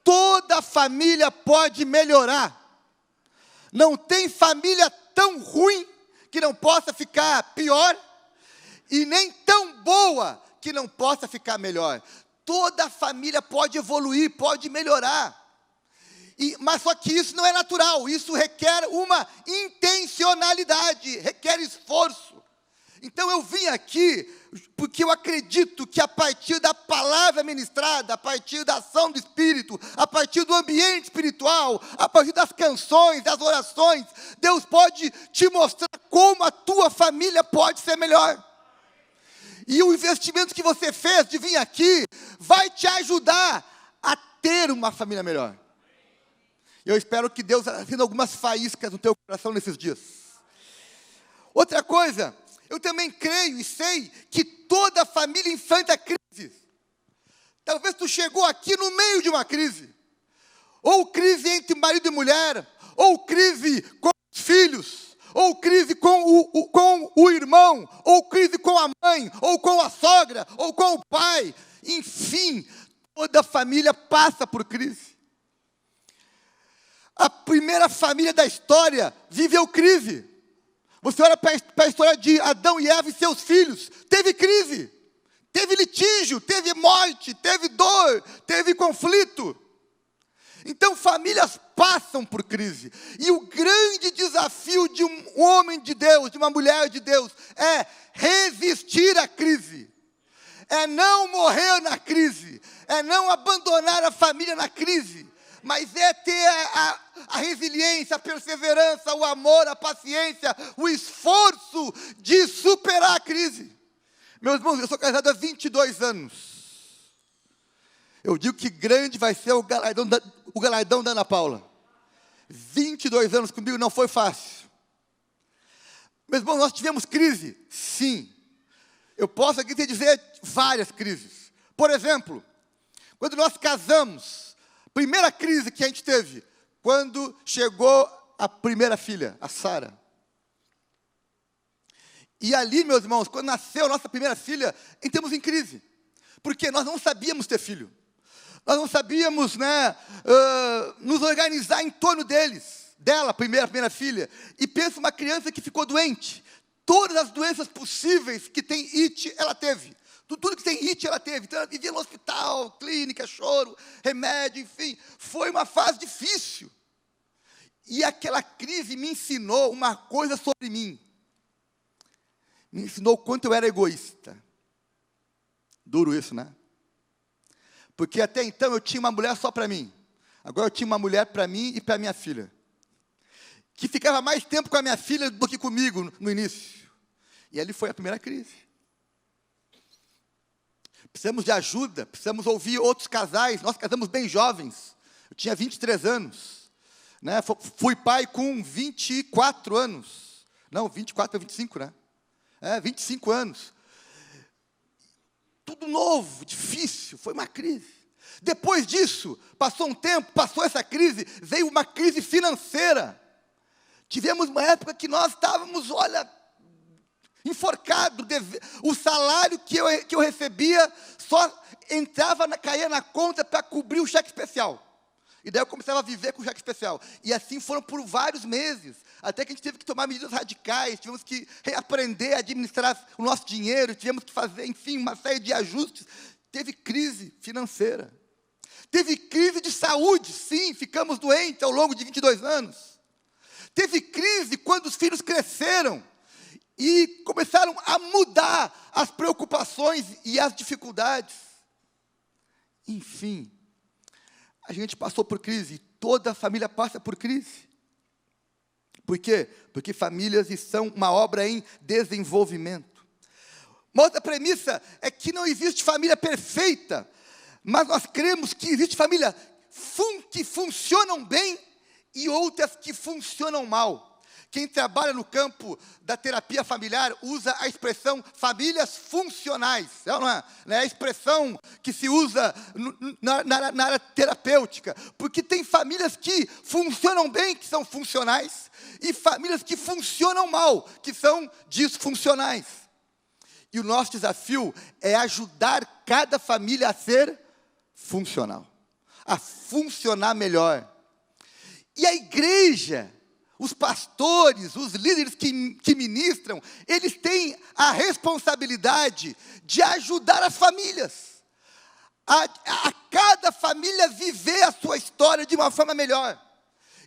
Toda família pode melhorar. Não tem família tão ruim que não possa ficar pior, e nem tão boa que não possa ficar melhor. Toda família pode evoluir, pode melhorar. Mas só que isso não é natural, isso requer uma intencionalidade, requer esforço. Então eu vim aqui porque eu acredito que a partir da palavra ministrada, a partir da ação do Espírito, a partir do ambiente espiritual, a partir das canções, das orações, Deus pode te mostrar como a tua família pode ser melhor. E o investimento que você fez de vir aqui vai te ajudar a ter uma família melhor. Eu espero que Deus acenda algumas faíscas no teu coração nesses dias. Outra coisa, eu também creio e sei que toda família enfrenta crises. Talvez tu chegou aqui no meio de uma crise. Ou crise entre marido e mulher, ou crise com os filhos, ou crise com o irmão, ou crise com a mãe, ou com a sogra, ou com o pai. Enfim, toda família passa por crise. A primeira família da história viveu crise. Você olha para a história de Adão e Eva e seus filhos. Teve crise, teve litígio, teve morte, teve dor, teve conflito. Então famílias passam por crise. E o grande desafio de um homem de Deus, de uma mulher de Deus, é resistir à crise. É não morrer na crise. É não abandonar a família na crise. Mas é ter a resiliência, a perseverança, o amor, a paciência, o esforço de superar a crise. Meus irmãos, eu sou casado há 22 anos. Eu digo que grande vai ser o galardão da Ana Paula. 22 anos comigo não foi fácil. Meus irmãos, nós tivemos crise? Sim. Eu posso aqui te dizer várias crises. Por exemplo, quando nós casamos, primeira crise que a gente teve, quando chegou a primeira filha, a Sara. E ali, meus irmãos, quando nasceu a nossa primeira filha, entramos em crise. Porque nós não sabíamos ter filho. Nós não sabíamos, nos organizar em torno dela, a primeira filha. E pensa uma criança que ficou doente. Todas as doenças possíveis que tem IT, ela teve. Tudo que tem IT ela teve. Então ela vivia no hospital, clínica, choro, remédio, enfim. Foi uma fase difícil. E aquela crise me ensinou uma coisa sobre mim. Me ensinou o quanto eu era egoísta. Duro isso, né? Porque até então eu tinha uma mulher só para mim. Agora eu tinha uma mulher para mim e para minha filha. Que ficava mais tempo com a minha filha do que comigo no início. E ali foi a primeira crise. Precisamos de ajuda, precisamos ouvir outros casais. Nós casamos bem jovens. Eu tinha 23 anos. Fui pai com 24 anos. Não, 24 para 25, né? 25 anos. Tudo novo, difícil, foi uma crise. Depois disso, passou um tempo, passou essa crise, veio uma crise financeira. Tivemos uma época que nós estávamos, enforcados. O salário que eu recebia só caía na conta para cobrir o cheque especial. E daí eu começava a viver com o cheque especial. E assim foram por vários meses. Até que a gente teve que tomar medidas radicais, tivemos que reaprender a administrar o nosso dinheiro, tivemos que fazer, enfim, uma série de ajustes. Teve crise financeira. Teve crise de saúde, sim, ficamos doentes ao longo de 22 anos. Teve crise quando os filhos cresceram e começaram a mudar as preocupações e as dificuldades. Enfim, a gente passou por crise, toda a família passa por crise. Por quê? Porque famílias são uma obra em desenvolvimento. Uma outra premissa é que não existe família perfeita, mas nós cremos que existe família que funcionam bem e outras que funcionam mal. Quem trabalha no campo da terapia familiar usa a expressão famílias funcionais. Não é? É a expressão que se usa na área terapêutica. Porque tem famílias que funcionam bem, que são funcionais, e famílias que funcionam mal, que são disfuncionais. E o nosso desafio é ajudar cada família a ser funcional, a funcionar melhor. E a igreja, os pastores, os líderes que ministram, eles têm a responsabilidade de ajudar as famílias, a cada família viver a sua história de uma forma melhor.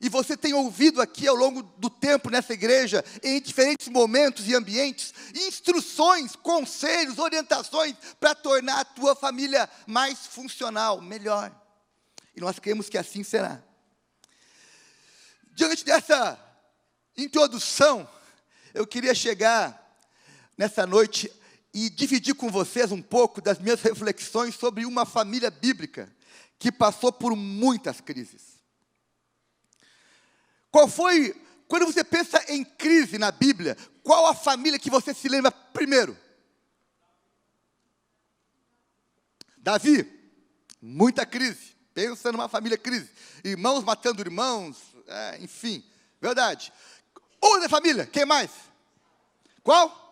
E você tem ouvido aqui ao longo do tempo nessa igreja, em diferentes momentos e ambientes, instruções, conselhos, orientações para tornar a tua família mais funcional, melhor. E nós queremos que assim será. Diante dessa introdução, eu queria chegar nessa noite e dividir com vocês um pouco das minhas reflexões sobre uma família bíblica que passou por muitas crises. Qual foi, quando você pensa em crise na Bíblia, qual a família que você se lembra primeiro? Davi. Muita crise. Pensa numa família crise. Irmãos matando irmãos, enfim. Verdade. Outra família, quem mais? Qual?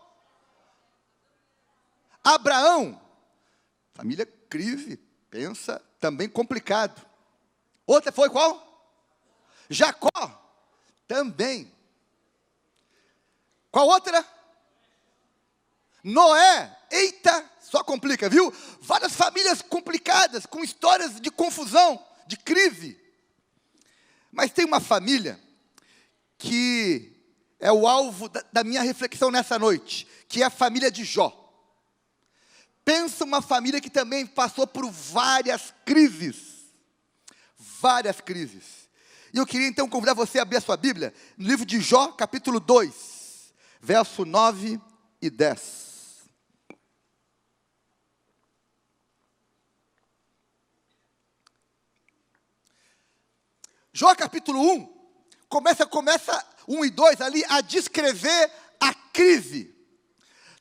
Abraão. Família crise. Pensa, também complicado. Outra foi qual? Jacó. Também. Qual outra? Noé. Eita, só complica, viu? Várias famílias complicadas, com histórias de confusão, de crise. Mas tem uma família que é o alvo da minha reflexão nessa noite, que é a família de Jó. Pensa uma família que também passou por várias crises. Várias crises. E eu queria então convidar você a abrir a sua Bíblia, no livro de Jó, capítulo 2, verso 9 e 10. Jó capítulo 1, começa 1 e 2 ali a descrever a crise.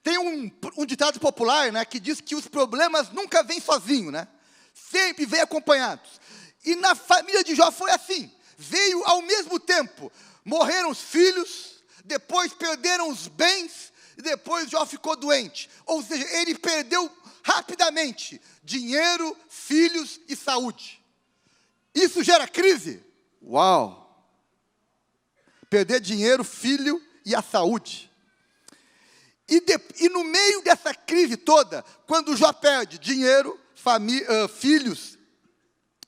Tem um ditado popular, né, que diz que os problemas nunca vêm sozinhos, né? Sempre vêm acompanhados. E na família de Jó foi assim. Veio ao mesmo tempo, morreram os filhos, depois perderam os bens, e depois Jó ficou doente. Ou seja, ele perdeu rapidamente dinheiro, filhos e saúde. Isso gera crise? Uau! Perder dinheiro, filho e a saúde. E no meio dessa crise toda, quando Jó perde dinheiro, filhos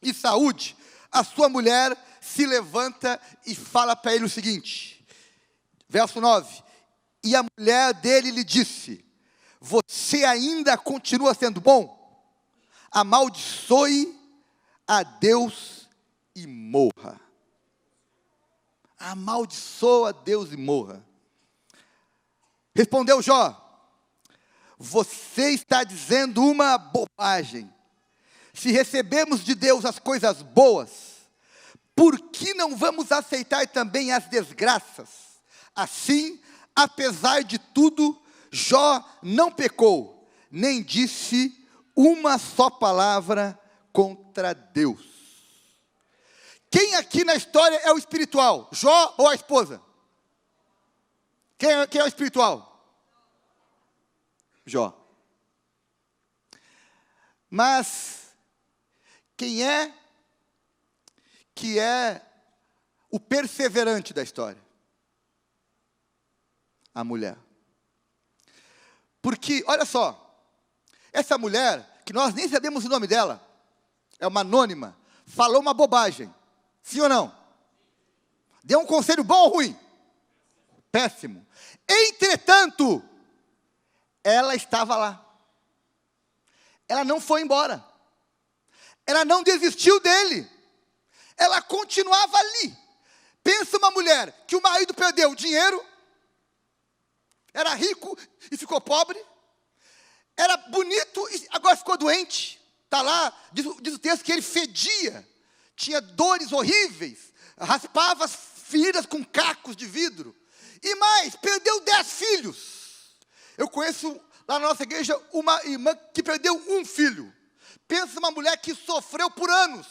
e saúde, a sua mulher se levanta e fala para ele o seguinte, verso 9, e a mulher dele lhe disse, você ainda continua sendo bom? Amaldiçoe a Deus e morra. Amaldiçoa a Deus e morra. Respondeu Jó, você está dizendo uma bobagem. Se recebemos de Deus as coisas boas, por que não vamos aceitar também as desgraças? Assim, apesar de tudo, Jó não pecou, nem disse uma só palavra contra Deus. Quem aqui na história é o espiritual? Jó ou a esposa? Quem é o espiritual? Jó. Mas quem é que é o perseverante da história? A mulher. Porque, olha só, essa mulher, que nós nem sabemos o nome dela, é uma anônima, falou uma bobagem. Sim ou não? Deu um conselho bom ou ruim? Péssimo. Entretanto, ela estava lá. Ela não foi embora. Ela não desistiu dele. Ela continuava ali. Pensa uma mulher que o marido perdeu o dinheiro, era rico e ficou pobre, era bonito e agora ficou doente. Está lá, diz o texto que ele fedia, tinha dores horríveis, raspava as feridas com cacos de vidro. E mais, perdeu 10 filhos. Eu conheço lá na nossa igreja uma irmã que perdeu um filho. Pensa uma mulher que sofreu por anos.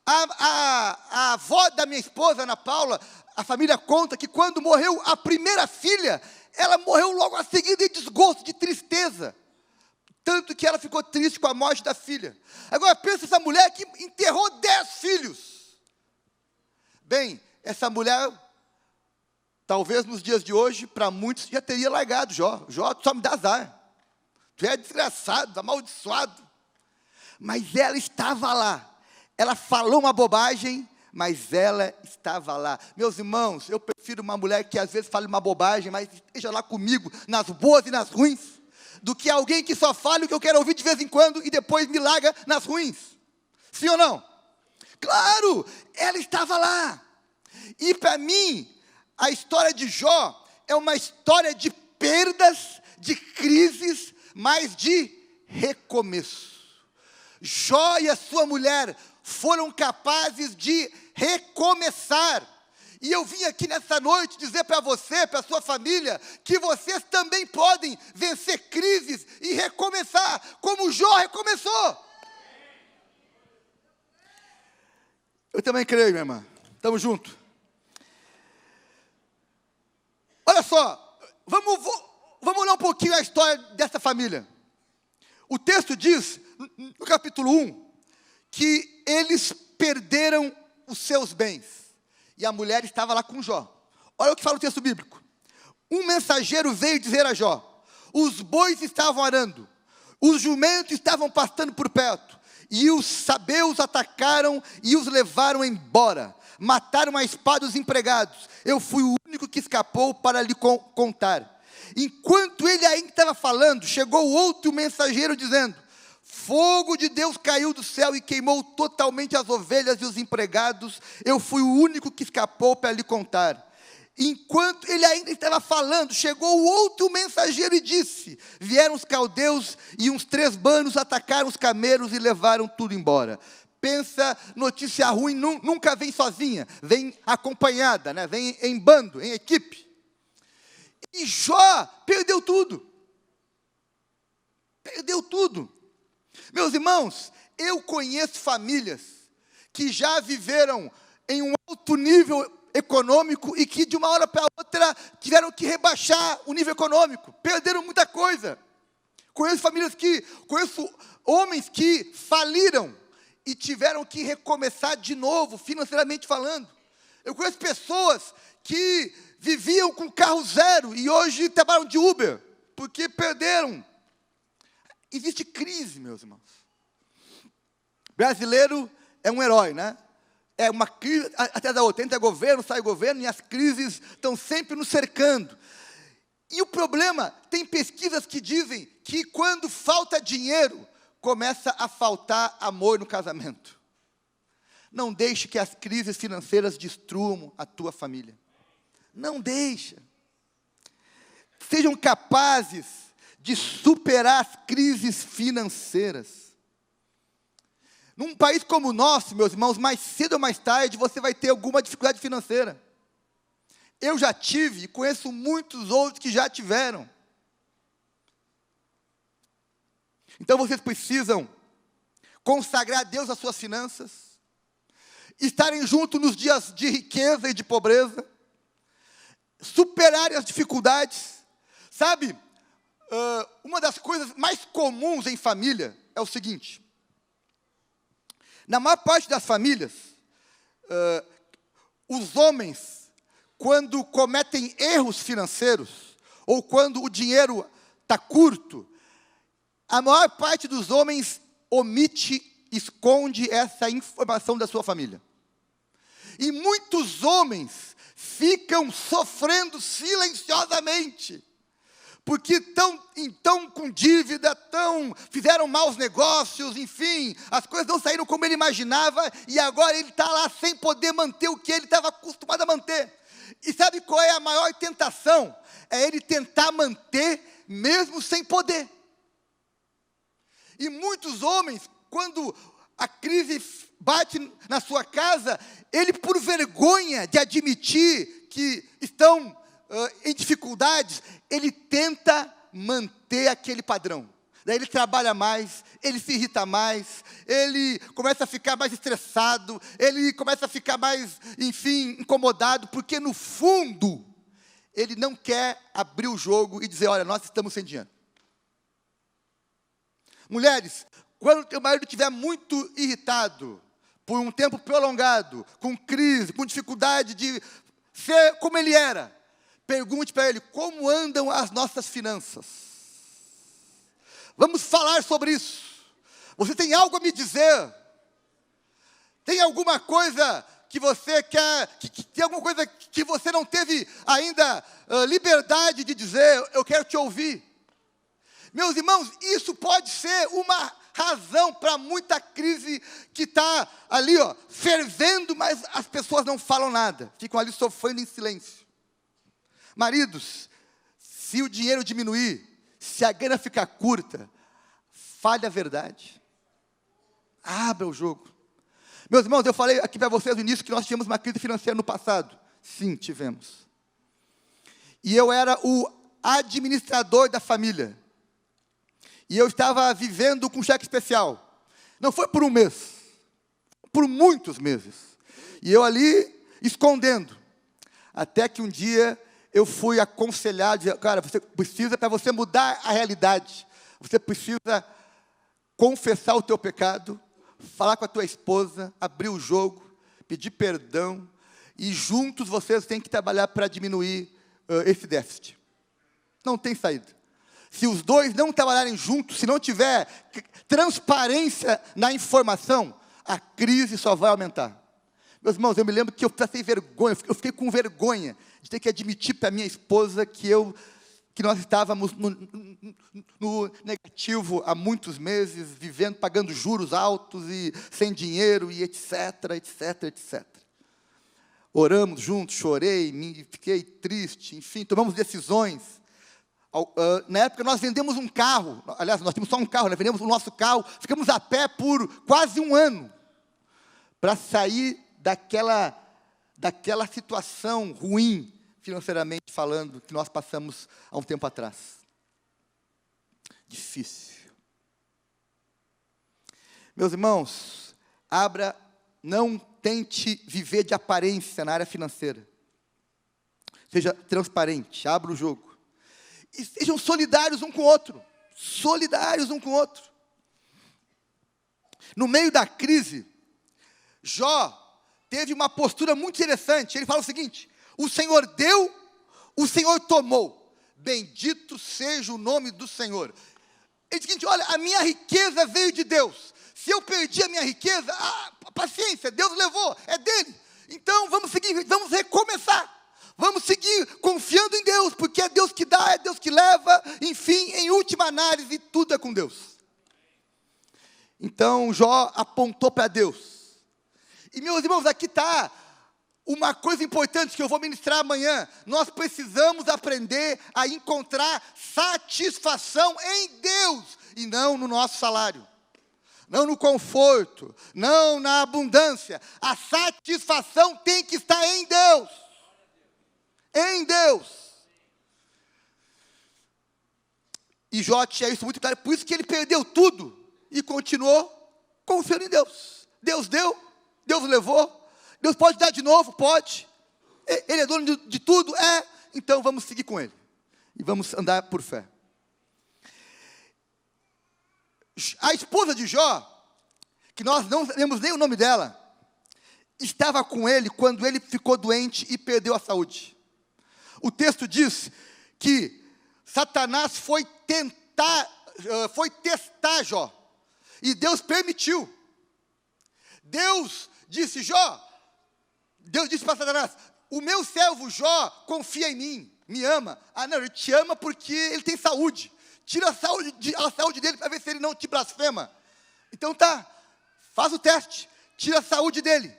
A avó da minha esposa, Ana Paula, a família conta que quando morreu a primeira filha, ela morreu logo a seguir de desgosto, de tristeza. Tanto que ela ficou triste com a morte da filha. Agora pensa essa mulher que enterrou 10 filhos. Bem, essa mulher, talvez nos dias de hoje, para muitos, já teria largado Jó. Jó, tu só me dá azar. Tu é desgraçado, amaldiçoado. Mas ela estava lá. Ela falou uma bobagem, mas ela estava lá. Meus irmãos, eu prefiro uma mulher que às vezes fale uma bobagem, mas esteja lá comigo, nas boas e nas ruins, do que alguém que só fale o que eu quero ouvir de vez em quando e depois me larga nas ruins. Sim ou não? Claro, ela estava lá. E para mim, a história de Jó é uma história de perdas, de crises, mas de recomeço. Jó e a sua mulher foram capazes de recomeçar. E eu vim aqui nessa noite dizer para você, para a sua família, que vocês também podem vencer crises e recomeçar, como Jó recomeçou. Eu também creio, minha irmã. Tamo junto. Olha só, vamos olhar um pouquinho a história dessa família. O texto diz, no capítulo 1, que eles perderam os seus bens. E a mulher estava lá com Jó. Olha o que fala o texto bíblico. Um mensageiro veio dizer a Jó: os bois estavam arando, os jumentos estavam pastando por perto, e os sabeus atacaram e os levaram embora. Mataram a espada os empregados. Eu fui o único que escapou para lhe contar. Enquanto ele ainda estava falando, chegou outro mensageiro dizendo: fogo de Deus caiu do céu e queimou totalmente as ovelhas e os empregados. Eu fui o único que escapou para lhe contar. Enquanto ele ainda estava falando, chegou o outro mensageiro e disse: vieram os caldeus e uns 3 bandos atacaram os camelos e levaram tudo embora. Pensa, notícia ruim nunca vem sozinha, vem acompanhada, né? Vem em bando, em equipe. E Jó perdeu tudo. Perdeu tudo. Meus irmãos, eu conheço famílias que já viveram em um alto nível econômico e que de uma hora para outra tiveram que rebaixar o nível econômico, perderam muita coisa. Conheço homens que faliram e tiveram que recomeçar de novo, financeiramente falando. Eu conheço pessoas que viviam com carro zero e hoje trabalham de Uber, porque perderam. Existe crise, meus irmãos. Brasileiro é um herói, né? É uma crise até da outra. Entra governo, sai governo, e as crises estão sempre nos cercando. E o problema, tem pesquisas que dizem que quando falta dinheiro, começa a faltar amor no casamento. Não deixe que as crises financeiras destruam a tua família. Não deixa. Sejam capazes de superar as crises financeiras. Num país como o nosso, meus irmãos, mais cedo ou mais tarde, você vai ter alguma dificuldade financeira. Eu já tive e conheço muitos outros que já tiveram. Então vocês precisam consagrar a Deus as suas finanças, estarem juntos nos dias de riqueza e de pobreza, superarem as dificuldades. Sabe, uma das coisas mais comuns em família é o seguinte: na maior parte das famílias, os homens, quando cometem erros financeiros, ou quando o dinheiro está curto, a maior parte dos homens omite, esconde essa informação da sua família. E muitos homens ficam sofrendo silenciosamente, porque estão com dívida, fizeram maus negócios, enfim, as coisas não saíram como ele imaginava, e agora ele está lá sem poder manter o que ele estava acostumado a manter. E sabe qual é a maior tentação? É ele tentar manter mesmo sem poder. E muitos homens, quando a crise bate na sua casa, ele, por vergonha de admitir que estão em dificuldades, ele tenta manter aquele padrão. Daí ele trabalha mais, ele se irrita mais, ele começa a ficar mais estressado, ele começa a ficar mais, enfim, incomodado, porque no fundo, ele não quer abrir o jogo e dizer: olha, nós estamos sem dinheiro. Mulheres, quando o teu marido estiver muito irritado, por um tempo prolongado, com crise, com dificuldade de ser como ele era, pergunte para ele: como andam as nossas finanças? Vamos falar sobre isso. Você tem algo a me dizer? Tem alguma coisa que você quer, tem alguma coisa que você não teve ainda liberdade de dizer? Eu quero te ouvir. Meus irmãos, isso pode ser uma razão para muita crise que está ali, fervendo, mas as pessoas não falam nada. Ficam ali sofrendo em silêncio. Maridos, se o dinheiro diminuir, se a grana ficar curta, fale a verdade. Abra o jogo. Meus irmãos, eu falei aqui para vocês no início que nós tivemos uma crise financeira no passado. Sim, tivemos. E eu era o administrador da família. E eu estava vivendo com cheque especial. Não foi por um mês, por muitos meses. E eu ali, escondendo. Até que um dia eu fui aconselhar, dizer, cara, você precisa, para você mudar a realidade, você precisa confessar o teu pecado, falar com a tua esposa, abrir o jogo, pedir perdão, e juntos vocês têm que trabalhar para diminuir esse déficit. Não tem saída. Se os dois não trabalharem juntos, se não tiver transparência na informação, a crise só vai aumentar. Meus irmãos, eu me lembro que eu passei vergonha, eu fiquei com vergonha de ter que admitir para minha esposa que nós estávamos no negativo há muitos meses, vivendo, pagando juros altos e sem dinheiro e etc, etc, etc. Oramos juntos, chorei, fiquei triste, enfim, tomamos decisões. Na época nós vendemos um carro, aliás, nós tínhamos só um carro, nós vendemos o nosso carro, ficamos a pé por quase um ano, para sair daquela situação ruim, financeiramente falando, que nós passamos há um tempo atrás. Difícil. Meus irmãos, não tente viver de aparência na área financeira. Seja transparente, abra o jogo. E sejam solidários um com o outro. Solidários um com o outro. No meio da crise, Jó teve uma postura muito interessante. Ele fala o seguinte: o Senhor deu, o Senhor tomou. Bendito seja o nome do Senhor. Ele diz o seguinte: olha, a minha riqueza veio de Deus. Se eu perdi a minha riqueza, paciência, Deus levou, é dele. Então vamos seguir, vamos recomeçar. Vamos seguir confiando em Deus, porque é Deus que dá, é Deus que leva. Enfim, em última análise, tudo é com Deus. Então Jó apontou para Deus. E meus irmãos, aqui está uma coisa importante que eu vou ministrar amanhã. Nós precisamos aprender a encontrar satisfação em Deus e não no nosso salário, não no conforto, não na abundância. A satisfação tem que estar em Deus. Em Deus. E Jó tinha isso muito claro, por isso que ele perdeu tudo e continuou confiando em Deus. Deus deu, Deus levou, Deus pode dar de novo? Pode. Ele é dono de tudo? É. Então vamos seguir com Ele. E vamos andar por fé. A esposa de Jó, que nós não sabemos nem o nome dela, estava com ele quando ele ficou doente e perdeu a saúde. O texto diz que Satanás foi testar Jó. E Deus permitiu. Deus disse, Deus disse para Satanás: o meu servo Jó confia em mim, me ama. Não, ele te ama porque ele tem saúde. Tira a saúde dele para ver se ele não te blasfema. Então tá, faz o teste, tira a saúde dele.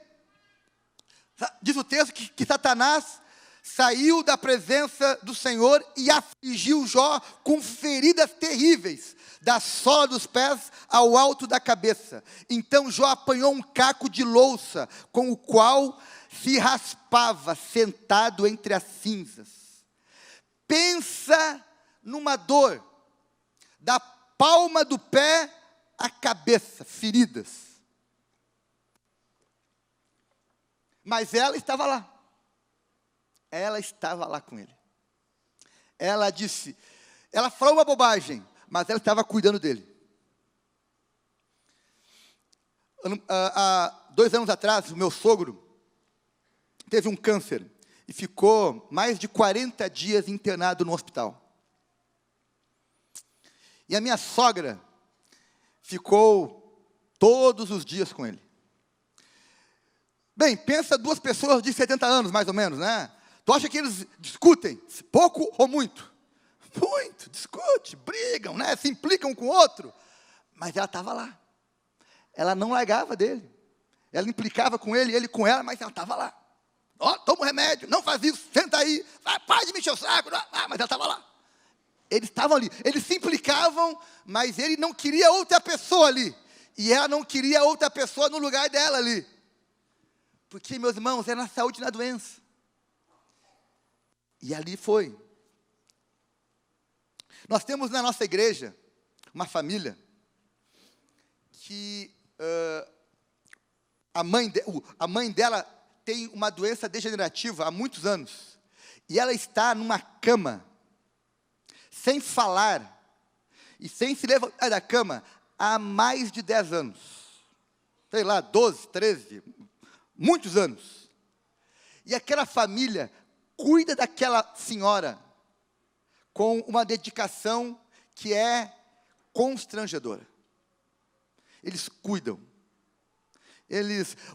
Diz o texto que Satanás saiu da presença do Senhor e afligiu Jó com feridas terríveis, da sola dos pés ao alto da cabeça. Então Jó apanhou um caco de louça, com o qual se raspava, sentado entre as cinzas. Pensa numa dor, da palma do pé à cabeça, feridas. Mas ela estava lá. Ela estava lá com ele. Ela falou uma bobagem, mas ela estava cuidando dele. Há 2 anos atrás, o meu sogro teve um câncer e ficou mais de 40 dias internado no hospital. E a minha sogra ficou todos os dias com ele. Bem, pensa 2 pessoas de 70 anos, mais ou menos, né? Tu acha que eles discutem pouco ou muito? Muito, discute, brigam, né? Se implicam com o outro. Mas ela estava lá. Ela não largava dele. Ela implicava com ele, ele com ela, mas ela estava lá. Toma o remédio, não faz isso, senta aí, para de me encher o saco. Mas ela estava lá. Eles estavam ali, eles se implicavam, mas ele não queria outra pessoa ali. E ela não queria outra pessoa no lugar dela ali. Porque, meus irmãos, é na saúde e na doença. E ali foi. Nós temos na nossa igreja uma família que a mãe dela tem uma doença degenerativa há muitos anos, e ela está numa cama, sem falar, e sem se levantar da cama, há mais de 10 anos. Sei lá, 12, 13, muitos anos. E aquela família cuida daquela senhora com uma dedicação que é constrangedora. Eles cuidam.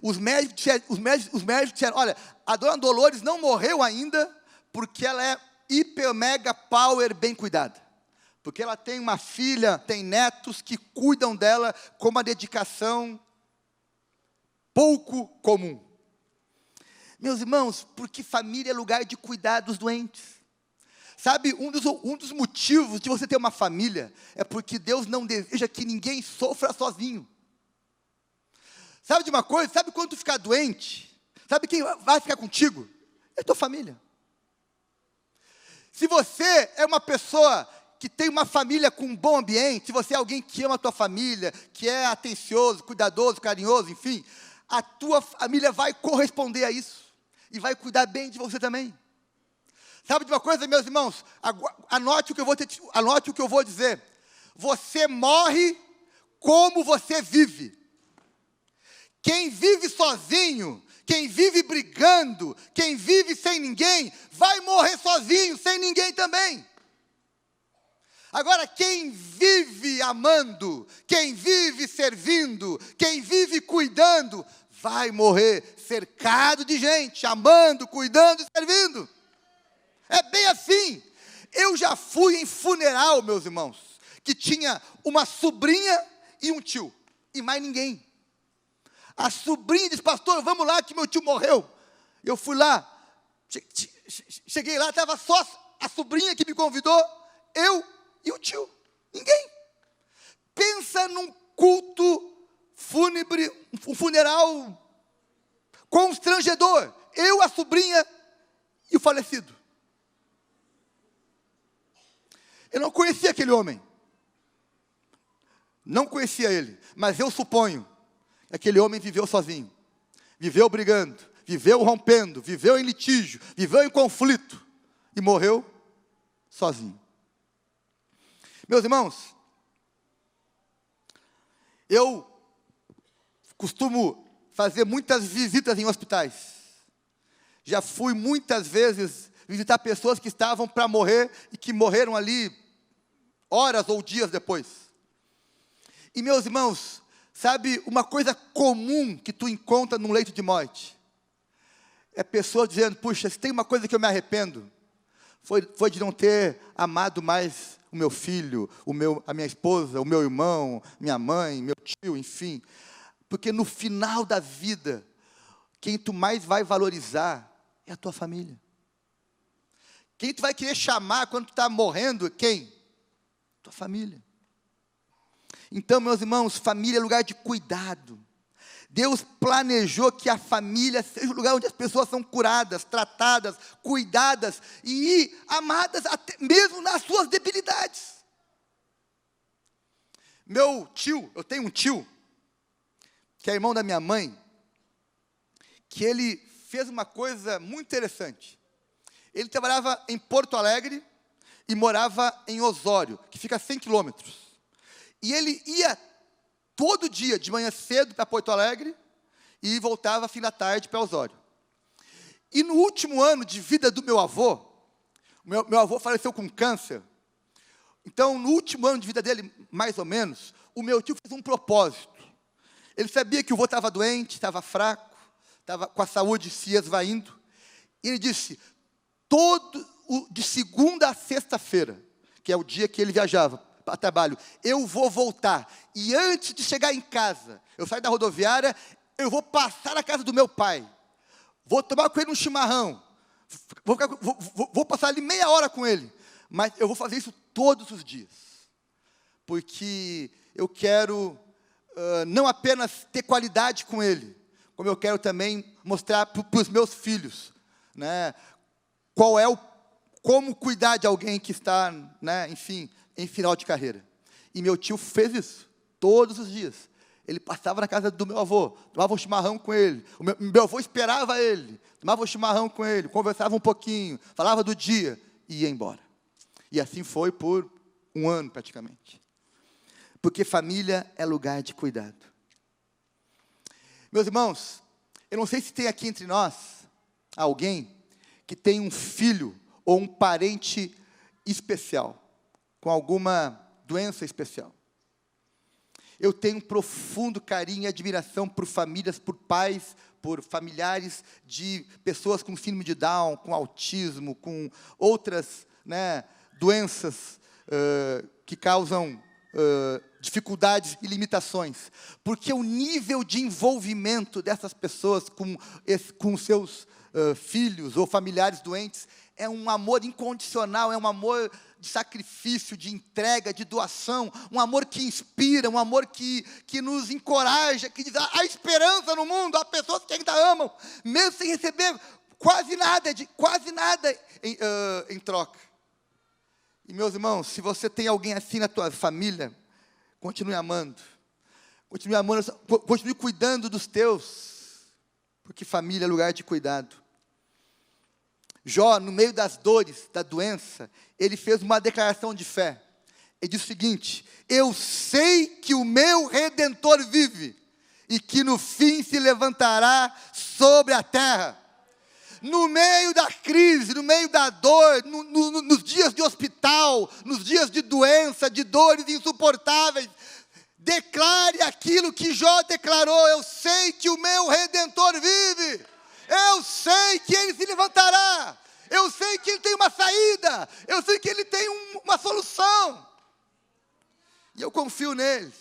Os médicos disseram, olha, a dona Dolores não morreu ainda porque ela é hiper, mega, power, bem cuidada. Porque ela tem uma filha, tem netos que cuidam dela com uma dedicação pouco comum. Meus irmãos, porque família é lugar de cuidar dos doentes. Sabe, um dos motivos de você ter uma família é porque Deus não deseja que ninguém sofra sozinho. Sabe de uma coisa? Sabe quando tu ficar doente? Sabe quem vai ficar contigo? É a tua família. Se você é uma pessoa que tem uma família com um bom ambiente, se você é alguém que ama a tua família, que é atencioso, cuidadoso, carinhoso, enfim, a tua família vai corresponder a isso. E vai cuidar bem de você também. Sabe de uma coisa, meus irmãos? Anote o que eu vou dizer. Você morre como você vive. Quem vive sozinho, quem vive brigando, quem vive sem ninguém, vai morrer sozinho, sem ninguém também. Agora, quem vive amando, quem vive servindo, quem vive cuidando, vai morrer cercado de gente, amando, cuidando e servindo. É bem assim. Eu já fui em funeral, meus irmãos, que tinha uma sobrinha e um tio, e mais ninguém. A sobrinha disse, pastor, vamos lá que meu tio morreu. Eu fui lá, cheguei lá, estava só a sobrinha que me convidou, eu e o tio, ninguém. Pensa num culto fúnebre, um funeral constrangedor. Eu, a sobrinha e o falecido. Eu não conhecia aquele homem. Não conhecia ele, mas eu suponho que aquele homem viveu sozinho. Viveu brigando, viveu rompendo, viveu em litígio, viveu em conflito e morreu sozinho. Meus irmãos, eu costumo fazer muitas visitas em hospitais. Já fui muitas vezes visitar pessoas que estavam para morrer e que morreram ali horas ou dias depois. E meus irmãos, sabe uma coisa comum que tu encontra num leito de morte? É pessoas dizendo, puxa, se tem uma coisa que eu me arrependo, foi de não ter amado mais o meu filho, a minha esposa, o meu irmão, minha mãe, meu tio, enfim. Porque no final da vida, quem tu mais vai valorizar é a tua família. Quem tu vai querer chamar quando tu está morrendo, quem? Tua família. Então, meus irmãos, família é lugar de cuidado. Deus planejou que a família seja o lugar onde as pessoas são curadas, tratadas, cuidadas e amadas até mesmo nas suas debilidades. Meu tio, eu tenho um tio, que é irmão da minha mãe, que ele fez uma coisa muito interessante. Ele trabalhava em Porto Alegre e morava em Osório, que fica a 100 quilômetros. E ele ia todo dia, de manhã cedo, para Porto Alegre, e voltava fim da tarde para Osório. E no último ano de vida do meu avô, meu avô faleceu com câncer. Então, no último ano de vida dele, mais ou menos, o meu tio fez um propósito. Ele sabia que o avô estava doente, estava fraco, estava com a saúde se esvaindo. E ele disse, de segunda a sexta-feira, que é o dia que ele viajava para trabalho, eu vou voltar. E antes de chegar em casa, eu saio da rodoviária, eu vou passar na casa do meu pai. Vou tomar com ele um chimarrão. Vou passar ali meia hora com ele. Mas eu vou fazer isso todos os dias. Porque eu quero não apenas ter qualidade com ele, como eu quero também mostrar para os meus filhos, né, como cuidar de alguém que está, né, enfim, em final de carreira. E meu tio fez isso todos os dias. Ele passava na casa do meu avô, tomava um chimarrão com ele. O meu avô esperava ele, tomava um chimarrão com ele, conversava um pouquinho, falava do dia e ia embora. E assim foi por 1 ano praticamente. Porque família é lugar de cuidado. Meus irmãos, eu não sei se tem aqui entre nós alguém que tem um filho ou um parente especial, com alguma doença especial. Eu tenho um profundo carinho e admiração por famílias, por pais, por familiares de pessoas com síndrome de Down, com autismo, com outras, doenças que causam dificuldades e limitações. Porque o nível de envolvimento dessas pessoas com seus filhos ou familiares doentes é um amor incondicional, é um amor de sacrifício, de entrega, de doação, um amor que inspira, um amor que nos encoraja, que diz, há esperança no mundo, há pessoas que ainda amam, mesmo sem receber quase nada em troca. E meus irmãos, se você tem alguém assim na tua família, continue amando, continue cuidando dos teus, porque família é lugar de cuidado. Jó, no meio das dores, da doença, ele fez uma declaração de fé. Ele disse o seguinte: eu sei que o meu Redentor vive, e que no fim se levantará sobre a terra. No meio da crise, no meio da dor, nos dias de hospital, nos dias de doença, de dores insuportáveis, declare aquilo que Jó declarou: eu sei que o meu Redentor vive. Eu sei que Ele se levantará. Eu sei que Ele tem uma saída. Eu sei que Ele tem uma solução. E eu confio nele.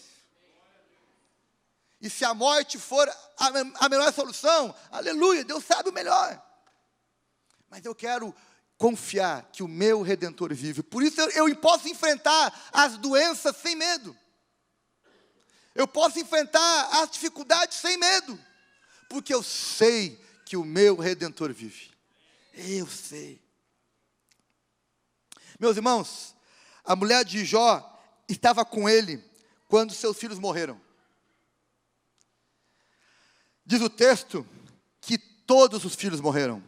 E se a morte for a melhor solução, aleluia, Deus sabe o melhor. Mas eu quero confiar que o meu Redentor vive. Por isso eu posso enfrentar as doenças sem medo. Eu posso enfrentar as dificuldades sem medo. Porque eu sei que o meu Redentor vive. Eu sei. Meus irmãos, a mulher de Jó estava com ele quando seus filhos morreram. Diz o texto que todos os filhos morreram.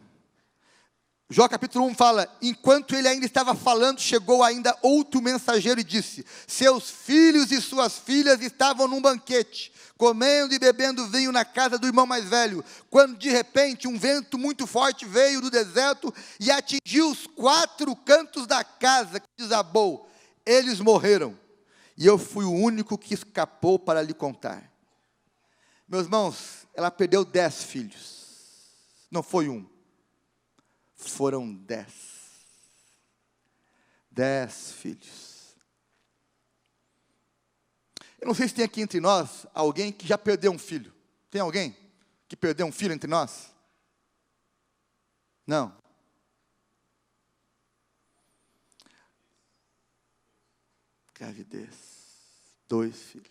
Jó capítulo 1 fala: enquanto ele ainda estava falando, chegou ainda outro mensageiro e disse: seus filhos e suas filhas estavam num banquete, comendo e bebendo vinho na casa do irmão mais velho, quando de repente um vento muito forte veio do deserto e atingiu os 4 cantos da casa, que desabou. Eles morreram, e eu fui o único que escapou para lhe contar. Meus irmãos, ela perdeu 10 filhos. Não foi um, foram 10. 10 filhos. Eu não sei se tem aqui entre nós alguém que já perdeu um filho. Tem alguém que perdeu um filho entre nós? Não. Gravidez. 2 filhos.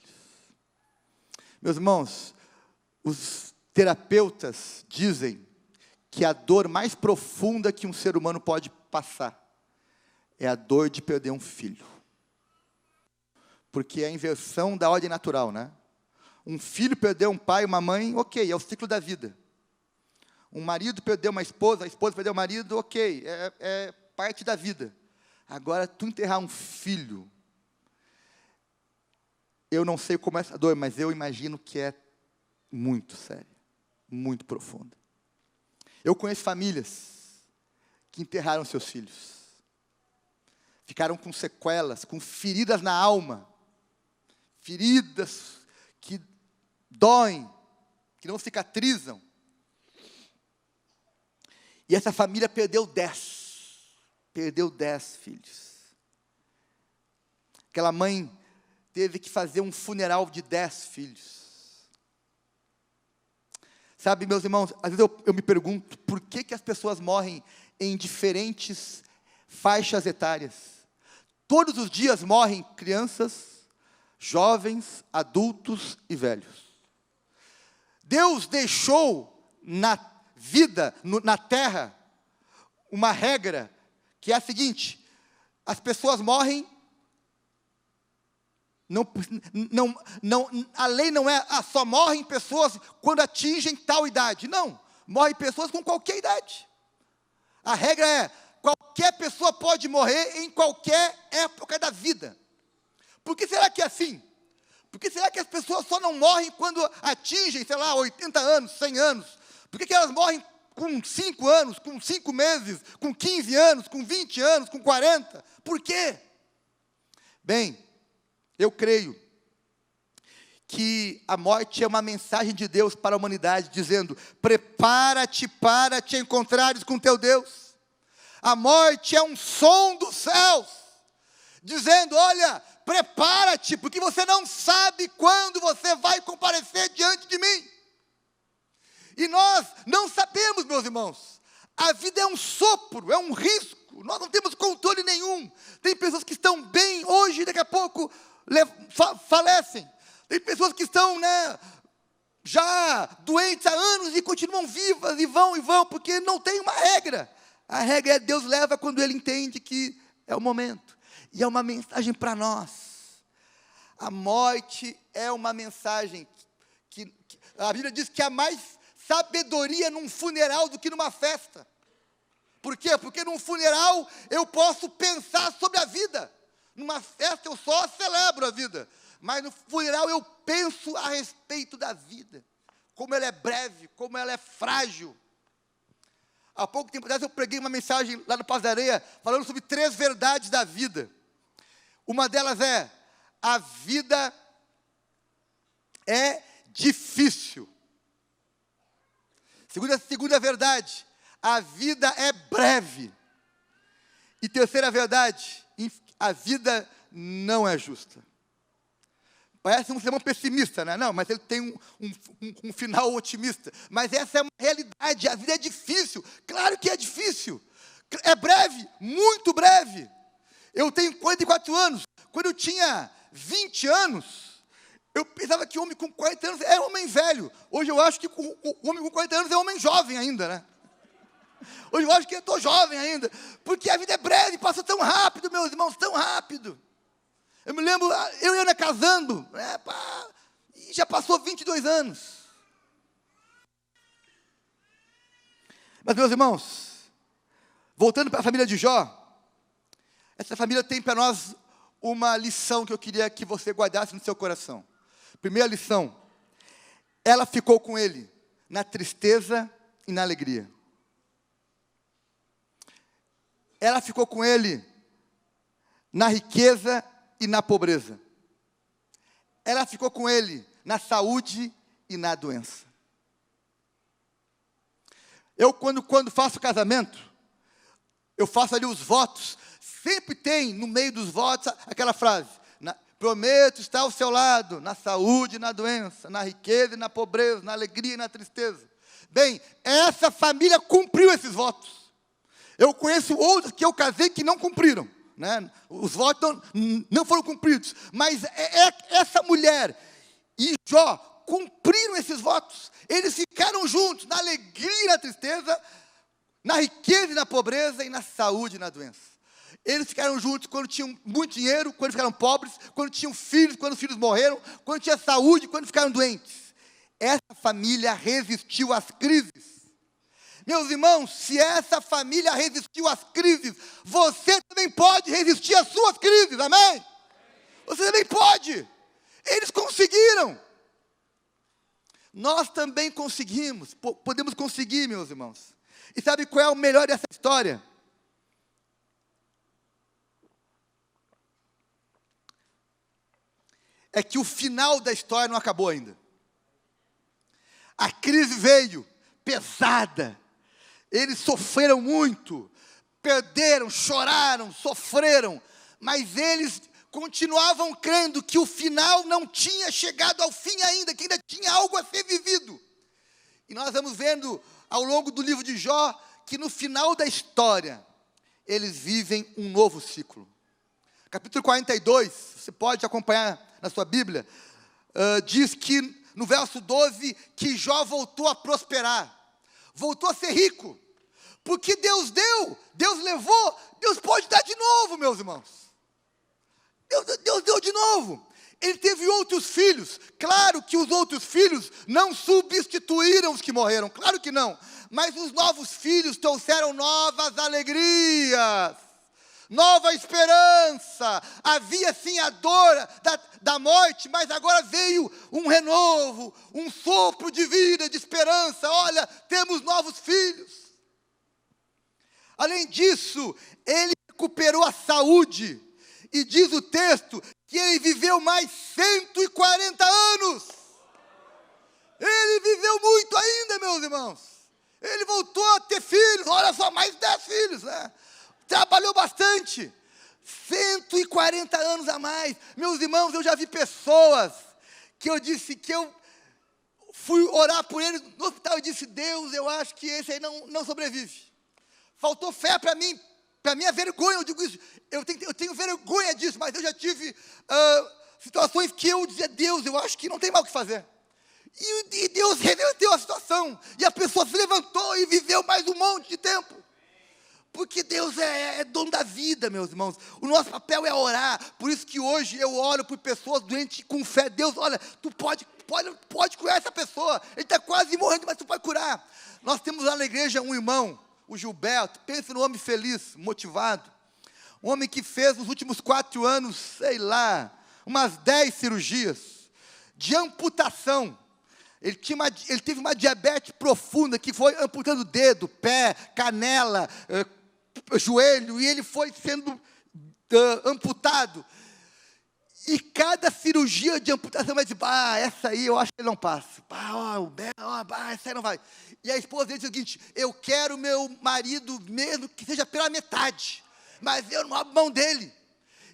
Meus irmãos, os terapeutas dizem que a dor mais profunda que um ser humano pode passar é a dor de perder um filho. Porque é a inversão da ordem natural, né? Um filho perdeu um pai e uma mãe, ok, é o ciclo da vida. Um marido perdeu uma esposa, a esposa perdeu o marido, ok, é parte da vida. Agora, tu enterrar um filho, eu não sei como é essa dor, mas eu imagino que é muito séria, muito profunda. Eu conheço famílias que enterraram seus filhos. Ficaram com sequelas, com feridas na alma. Feridas que doem, que não cicatrizam. E essa família perdeu 10. Perdeu 10 filhos. Aquela mãe teve que fazer um funeral de 10 filhos. Sabe, meus irmãos, às vezes eu me pergunto por que as pessoas morrem em diferentes faixas etárias. Todos os dias morrem crianças, jovens, adultos e velhos. Deus deixou na vida, na terra, uma regra que é a seguinte: as pessoas morrem A lei não é só morrem pessoas quando atingem tal idade. Não, morrem pessoas com qualquer idade. A regra é, qualquer pessoa pode morrer em qualquer época da vida. Por que será que é assim? Por que será que as pessoas só não morrem quando atingem, 80 anos, 100 anos? Por que elas morrem com 5 anos, com 5 meses, com 15 anos, com 20 anos, com 40? Por quê? Bem, eu creio que a morte é uma mensagem de Deus para a humanidade, dizendo, prepara-te para te encontrares com teu Deus. A morte é um som dos céus, dizendo, olha, prepara-te, porque você não sabe quando você vai comparecer diante de mim. E nós não sabemos, meus irmãos. A vida é um sopro, é um risco. Nós não temos controle nenhum. Tem pessoas que estão bem hoje, daqui a pouco falecem. Tem pessoas que estão, já doentes há anos e continuam vivas e vão, porque não tem uma regra. A regra é Deus leva quando Ele entende que é o momento. E é uma mensagem para nós. A morte é uma mensagem que a Bíblia diz que há mais sabedoria num funeral do que numa festa. Por quê? Porque num funeral eu posso pensar sobre a vida. Numa festa eu só celebro a vida. Mas no funeral eu penso a respeito da vida. Como ela é breve, como ela é frágil. Há pouco tempo atrás eu preguei uma mensagem lá no Passo da Areia, falando sobre 3 verdades da vida. Uma delas é, a vida é difícil. Segunda verdade, a vida é breve. E terceira verdade, a vida não é justa. Parece um sermão pessimista, né? Não, mas ele tem um final otimista. Mas essa é uma realidade, a vida é difícil. Claro que é difícil. É breve, muito breve. Eu tenho 44 anos. Quando eu tinha 20 anos, eu pensava que homem com 40 anos é homem velho. Hoje eu acho que o homem com 40 anos é homem jovem ainda, né? Hoje eu acho que eu estou jovem ainda. Porque a vida é breve, passa tão rápido, meus irmãos, tão rápido. Eu me lembro, eu e Ana casando, e já passou 22 anos. Mas, meus irmãos, voltando para a família de Jó, essa família tem para nós uma lição que eu queria que você guardasse no seu coração. Primeira lição, ela ficou com ele na tristeza e na alegria. Ela ficou com ele na riqueza e na pobreza. Ela ficou com ele na saúde e na doença. Eu, quando faço casamento, eu faço ali os votos. Sempre tem, no meio dos votos, aquela frase. Prometo estar ao seu lado, na saúde e na doença, na riqueza e na pobreza, na alegria e na tristeza. Bem, essa família cumpriu esses votos. Eu conheço outros que eu casei que não cumpriram. Os votos não foram cumpridos. Mas essa mulher e Jó cumpriram esses votos. Eles ficaram juntos na alegria e na tristeza, na riqueza e na pobreza, e na saúde e na doença. Eles ficaram juntos quando tinham muito dinheiro, quando ficaram pobres, quando tinham filhos, quando os filhos morreram, quando tinha saúde, quando ficaram doentes. Essa família resistiu às crises. Meus irmãos, se essa família resistiu às crises, você também pode resistir às suas crises, amém? Você também pode. Eles conseguiram. Nós também conseguimos, podemos conseguir, meus irmãos. E sabe qual é o melhor dessa história? É que o final da história não acabou ainda. A crise veio pesada. Eles sofreram muito, perderam, choraram, sofreram, mas eles continuavam crendo que o final não tinha chegado ao fim ainda, que ainda tinha algo a ser vivido. E nós vamos vendo ao longo do livro de Jó que no final da história eles vivem um novo ciclo. Capítulo 42, você pode acompanhar na sua Bíblia, diz que no verso 12 que Jó voltou a prosperar. Voltou a ser rico, porque Deus deu, Deus levou, Deus pode dar de novo, meus irmãos. Deus deu de novo. Ele teve outros filhos. Claro que os outros filhos não substituíram os que morreram. Claro que não. Mas os novos filhos trouxeram novas alegrias, nova esperança. Havia sim a dor da morte, mas agora veio um renovo, um sopro de vida, de esperança. Olha, temos novos filhos. Além disso, ele recuperou a saúde. E diz o texto que ele viveu mais 140 anos. Ele viveu muito ainda, meus irmãos. Ele voltou a ter filhos, olha só, mais 10 filhos, né? Trabalhou bastante. 140 anos a mais. Meus irmãos, eu já vi pessoas que eu disse que eu fui orar por eles no hospital e disse, Deus, eu acho que esse aí não sobrevive. Faltou fé para mim. Para minha vergonha, eu digo isso, eu tenho vergonha disso, mas eu já tive situações que eu dizia, Deus, eu acho que não tem mais o que fazer. E Deus reverteu a situação, e a pessoa se levantou e viveu mais um monte de tempo. Porque Deus é dono da vida, meus irmãos. O nosso papel é orar, por isso que hoje eu oro por pessoas doentes com fé. Deus, olha, tu pode curar essa pessoa, ele está quase morrendo, mas tu pode curar. Nós temos lá na igreja um irmão, o Gilberto, pensa num homem feliz, motivado. Um homem que fez nos últimos 4 anos, sei lá, umas 10 cirurgias de amputação. Ele teve uma diabetes profunda, que foi amputando dedo, pé, canela, joelho, e ele foi sendo amputado. E cada cirurgia de amputação vai dizer, essa aí eu acho que ele não passa. Essa aí não vai. E a esposa dele diz o seguinte, eu quero meu marido mesmo que seja pela metade, mas eu não abro mão dele.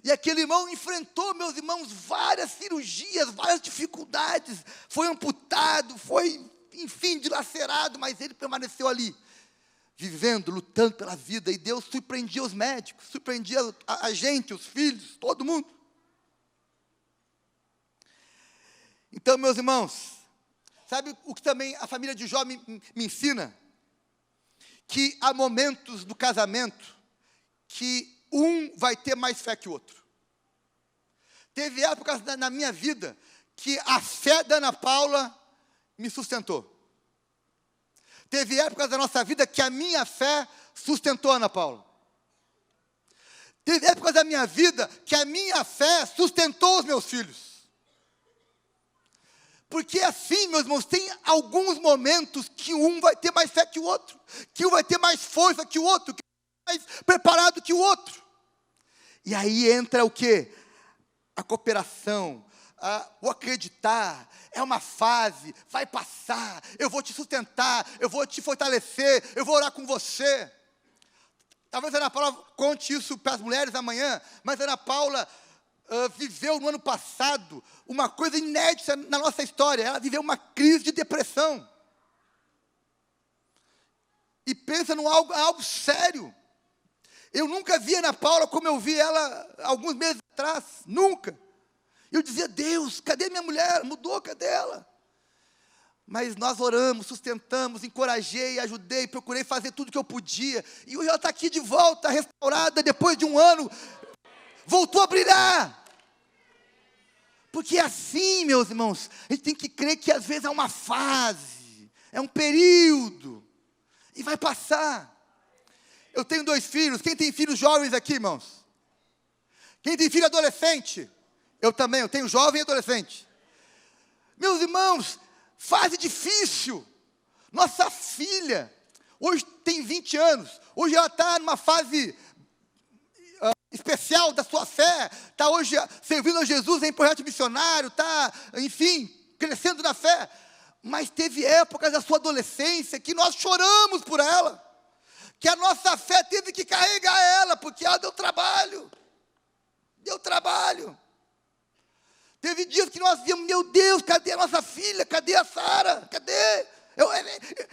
E aquele irmão enfrentou, meus irmãos, várias cirurgias, várias dificuldades, foi amputado, foi, enfim, dilacerado, mas ele permaneceu ali, vivendo, lutando pela vida, e Deus surpreendia os médicos, surpreendia a gente, os filhos, todo mundo. Então, meus irmãos, sabe o que também a família de Jó me ensina? Que há momentos do casamento que um vai ter mais fé que o outro. Teve épocas na minha vida que a fé da Ana Paula me sustentou. Teve épocas da nossa vida que a minha fé sustentou a Ana Paula. Teve épocas da minha vida que a minha fé sustentou os meus filhos. Porque assim, meus irmãos, tem alguns momentos que um vai ter mais fé que o outro, que um vai ter mais força que o outro, que um vai ter mais preparado que o outro. E aí entra o quê? A cooperação, o acreditar, é uma fase, vai passar, eu vou te sustentar, eu vou te fortalecer, eu vou orar com você. Talvez a Ana Paula conte isso para as mulheres amanhã, mas a Ana Paula viveu no ano passado uma coisa inédita na nossa história. Ela viveu uma crise de depressão. E pensa em algo sério. Eu nunca vi a Ana Paula como eu vi ela alguns meses atrás. Nunca. Eu dizia, Deus, cadê minha mulher? Mudou, cadê ela? Mas nós oramos, sustentamos, encorajei, ajudei, procurei fazer tudo que eu podia. E hoje ela está aqui de volta, restaurada, depois de um ano, voltou a brilhar. Porque é assim, meus irmãos, a gente tem que crer que às vezes é uma fase, é um período, e vai passar. Eu tenho 2 filhos, quem tem filhos jovens aqui, irmãos? Quem tem filho adolescente? Eu também, eu tenho jovem e adolescente. Meus irmãos, fase difícil. Nossa filha, hoje tem 20 anos, hoje ela está numa fase especial da sua fé, está hoje servindo a Jesus em projeto missionário, está, enfim, crescendo na fé. Mas teve épocas da sua adolescência que nós choramos por ela, que a nossa fé teve que carregar ela, porque ela deu trabalho. Deu trabalho. Teve dias que nós dizíamos, meu Deus, cadê a nossa filha? Cadê a Sara? Cadê?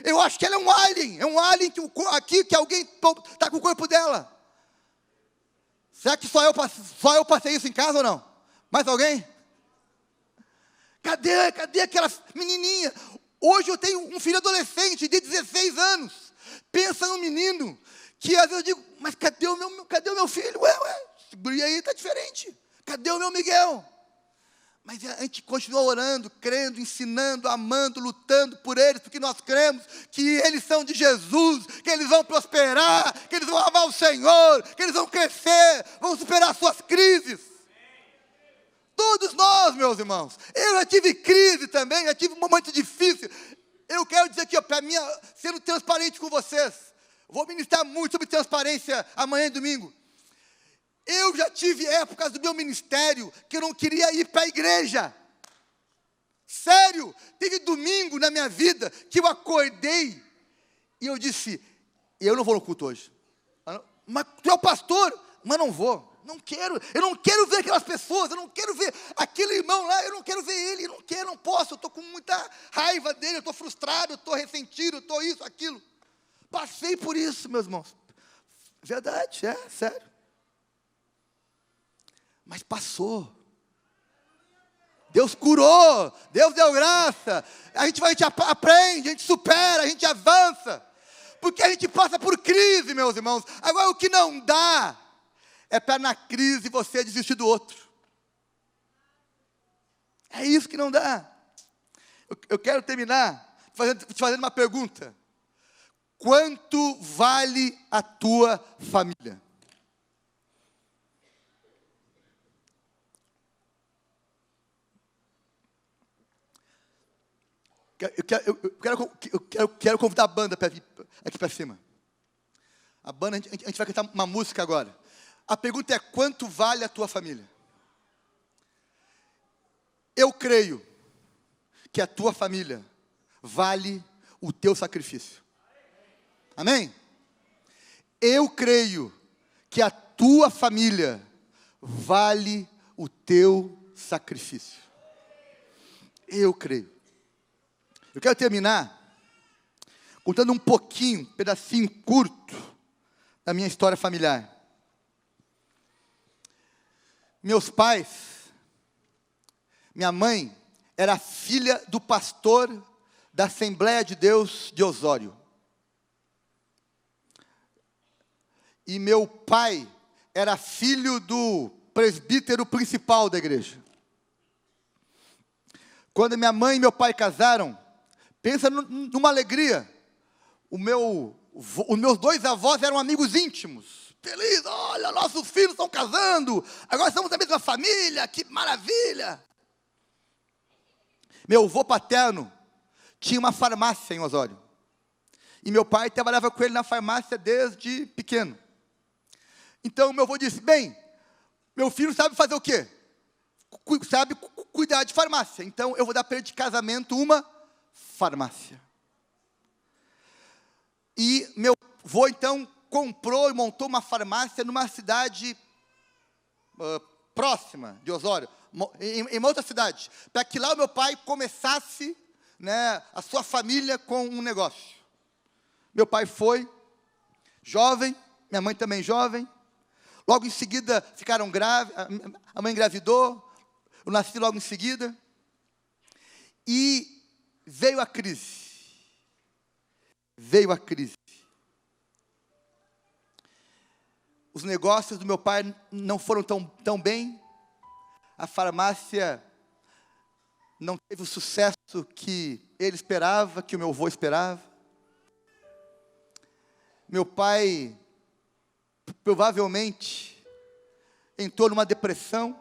Eu acho que ela é um alien que alguém está com o corpo dela. Será que só eu passei isso em casa ou não? Mais alguém? Cadê aquela menininha? Hoje eu tenho um filho adolescente de 16 anos. Pensa num menino que às vezes eu digo, mas cadê o meu filho? Ué, esse guri aí está diferente. Cadê o meu Miguel? Mas a gente continua orando, crendo, ensinando, amando, lutando por eles, porque nós cremos que eles são de Jesus, que eles vão prosperar, que eles vão amar o Senhor, que eles vão crescer, vão superar suas crises. Todos nós, meus irmãos. Eu já tive crise também, já tive um momento difícil. Eu quero dizer aqui, para mim, sendo transparente com vocês, vou ministrar muito sobre transparência amanhã e domingo. Eu já tive épocas do meu ministério que eu não queria ir para a igreja. Sério, teve domingo na minha vida que eu acordei e eu disse, eu não vou no culto hoje. Mas tu é o pastor? Mas não vou. Não quero, eu não quero ver aquelas pessoas, eu não quero ver aquele irmão lá, eu não quero ver ele, eu não quero, não posso, eu estou com muita raiva dele, eu estou frustrado, eu estou ressentido, eu estou isso, aquilo. Passei por isso, meus irmãos. Verdade, sério. Mas passou. Deus curou, Deus deu graça. A gente aprende, a gente supera, a gente avança. Porque a gente passa por crise, meus irmãos. Agora o que não dá é para na crise você desistir do outro. É isso que não dá. Eu quero terminar te fazendo uma pergunta. Quanto vale a tua família? Eu quero convidar a banda para vir aqui para cima. A banda, a gente vai cantar uma música agora. A pergunta é, quanto vale a tua família? Eu creio que a tua família vale o teu sacrifício. Amém? Eu creio que a tua família vale o teu sacrifício. Eu creio. Eu quero terminar contando um pouquinho, um pedacinho curto da minha história familiar. Meus pais, minha mãe era filha do pastor da Assembleia de Deus de Osório. E meu pai era filho do presbítero principal da igreja. Quando minha mãe e meu pai casaram, pensa numa alegria. Os meus dois avós eram amigos íntimos. Feliz, olha, nossos filhos estão casando. Agora somos da mesma família, que maravilha. Meu avô paterno tinha uma farmácia em Osório. E meu pai trabalhava com ele na farmácia desde pequeno. Então meu avô disse, bem, meu filho sabe fazer o quê? Sabe cuidar de farmácia. Então eu vou dar para ele de casamento uma farmácia. E meu avô então comprou e montou uma farmácia numa cidade próxima de Osório, em uma outra cidade, para que lá o meu pai começasse, né, a sua família com um negócio. Meu pai foi jovem, minha mãe também jovem. Logo em seguida ficaram grávidos, a mãe engravidou, eu nasci logo em seguida. E veio a crise. Veio a crise. Os negócios do meu pai não foram tão bem. A farmácia não teve o sucesso que ele esperava, que o meu avô esperava. Meu pai provavelmente entrou numa depressão.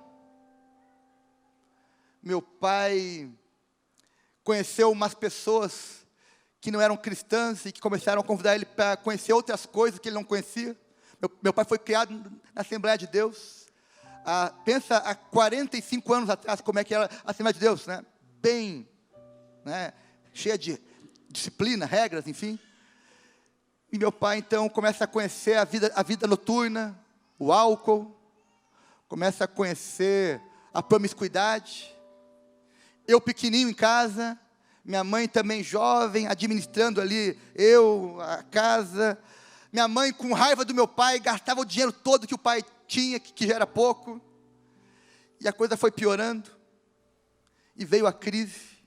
Meu pai conheceu umas pessoas que não eram cristãs e que começaram a convidar ele para conhecer outras coisas que ele não conhecia. Meu pai foi criado na Assembleia de Deus. Pensa há 45 anos atrás como é que era a Assembleia de Deus, né? Bem, né? Cheia de disciplina, regras, enfim. E meu pai, então, começa a conhecer a vida noturna, o álcool, começa a conhecer a promiscuidade. Eu pequenininho em casa, minha mãe também jovem, administrando ali, a casa. Minha mãe, com raiva do meu pai, gastava o dinheiro todo que o pai tinha, que já era pouco. E a coisa foi piorando. E veio a crise.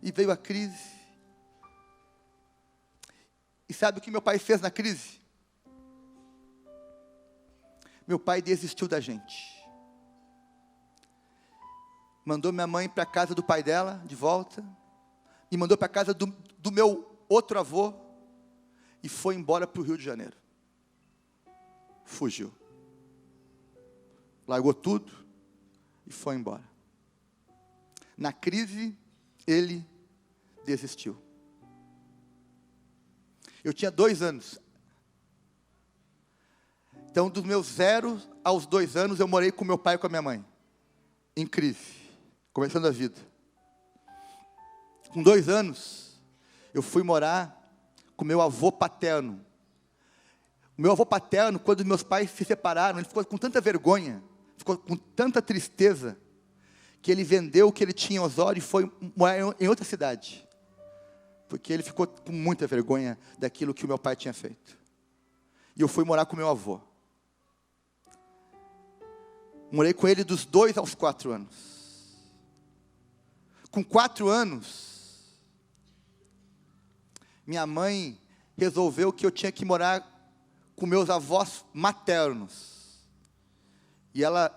E sabe o que meu pai fez na crise? Meu pai desistiu da gente. mandou minha mãe para a casa do pai dela, de volta, e mandou para a casa do meu outro avô, e foi embora para o Rio de Janeiro. Fugiu. Largou tudo e foi embora. Na crise, ele desistiu. Eu tinha 2 anos. Então, dos meus 0 aos 2 anos, eu morei com meu pai e com a minha mãe. Em crise. Começando a vida. Com 2 anos, eu fui morar com meu avô paterno. O meu avô paterno, quando meus pais se separaram, ele ficou com tanta vergonha, ficou com tanta tristeza, que ele vendeu o que ele tinha em Osório e foi morar em outra cidade. Porque ele ficou com muita vergonha daquilo que o meu pai tinha feito. E eu fui morar com meu avô. Morei com ele dos 2 aos 4 anos. Com 4 anos, minha mãe resolveu que eu tinha que morar com meus avós maternos. E ela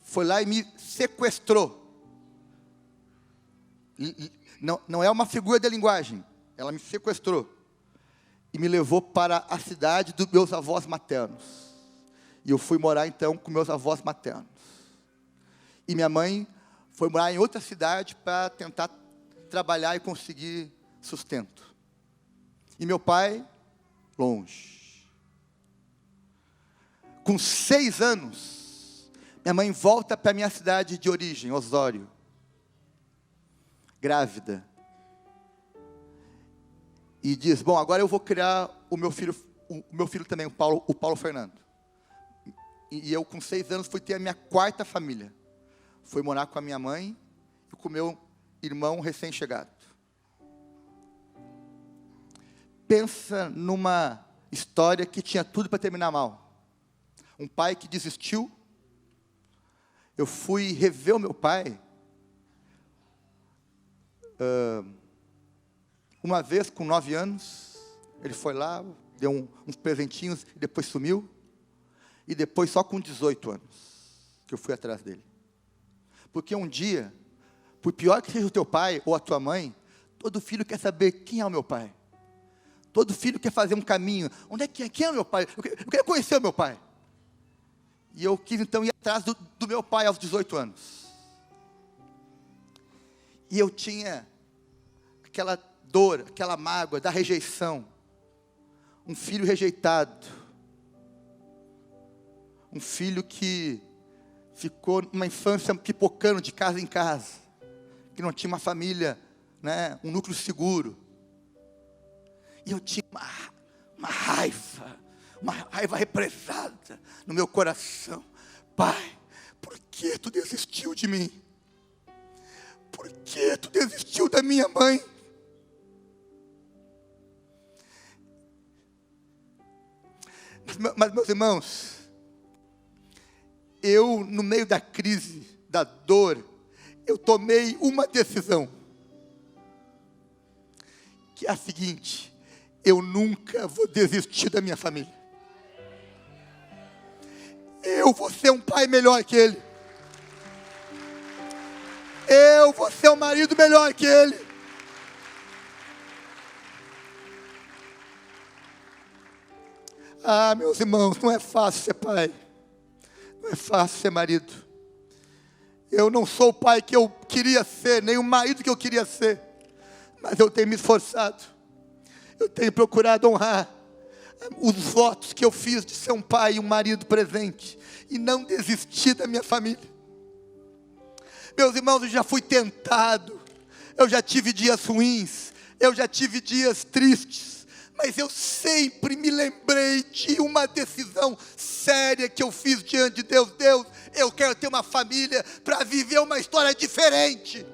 foi lá e me sequestrou. Não é uma figura de linguagem. Ela me sequestrou. E me levou para a cidade dos meus avós maternos. E eu fui morar então com meus avós maternos. E minha mãe foi morar em outra cidade para tentar trabalhar e conseguir sustento. E meu pai, longe. Com 6 anos, minha mãe volta para a minha cidade de origem, Osório. Grávida. E diz, bom, agora eu vou criar o meu filho também, o Paulo Fernando. E eu com 6 anos fui ter a minha 4ª família. Fui morar com a minha mãe e com o meu irmão recém-chegado. Pensa numa história que tinha tudo para terminar mal. Um pai que desistiu. Eu fui rever o meu pai uma vez com 9 anos. Ele foi lá, deu uns presentinhos e depois sumiu. E depois só com 18 anos que eu fui atrás dele. Porque um dia, por pior que seja o teu pai ou a tua mãe, todo filho quer saber quem é o meu pai. Todo filho quer fazer um caminho. Onde é que é? Quem é o meu pai? Eu queria conhecer o meu pai. E eu quis então ir atrás do meu pai aos 18 anos. E eu tinha aquela dor, aquela mágoa da rejeição. Um filho rejeitado. Um filho que ficou numa infância pipocando de casa em casa. Que não tinha uma família, né, um núcleo seguro. E eu tinha uma raiva represada no meu coração. Pai, por que tu desistiu de mim? Por que tu desistiu da minha mãe? Mas meus irmãos, eu no meio da crise, da dor, eu tomei uma decisão. Que é a seguinte: eu nunca vou desistir da minha família. Eu vou ser um pai melhor que ele. Eu vou ser um marido melhor que ele. Ah, meus irmãos, não é fácil ser pai. Não é fácil ser marido. Eu não sou o pai que eu queria ser, nem o marido que eu queria ser. Mas eu tenho me esforçado. Eu tenho procurado honrar os votos que eu fiz de ser um pai e um marido presente. E não desistir da minha família. Meus irmãos, eu já fui tentado. Eu já tive dias ruins. Eu já tive dias tristes. Mas eu sempre me lembrei de uma decisão séria que eu fiz diante de Deus. Deus, eu quero ter uma família para viver uma história diferente.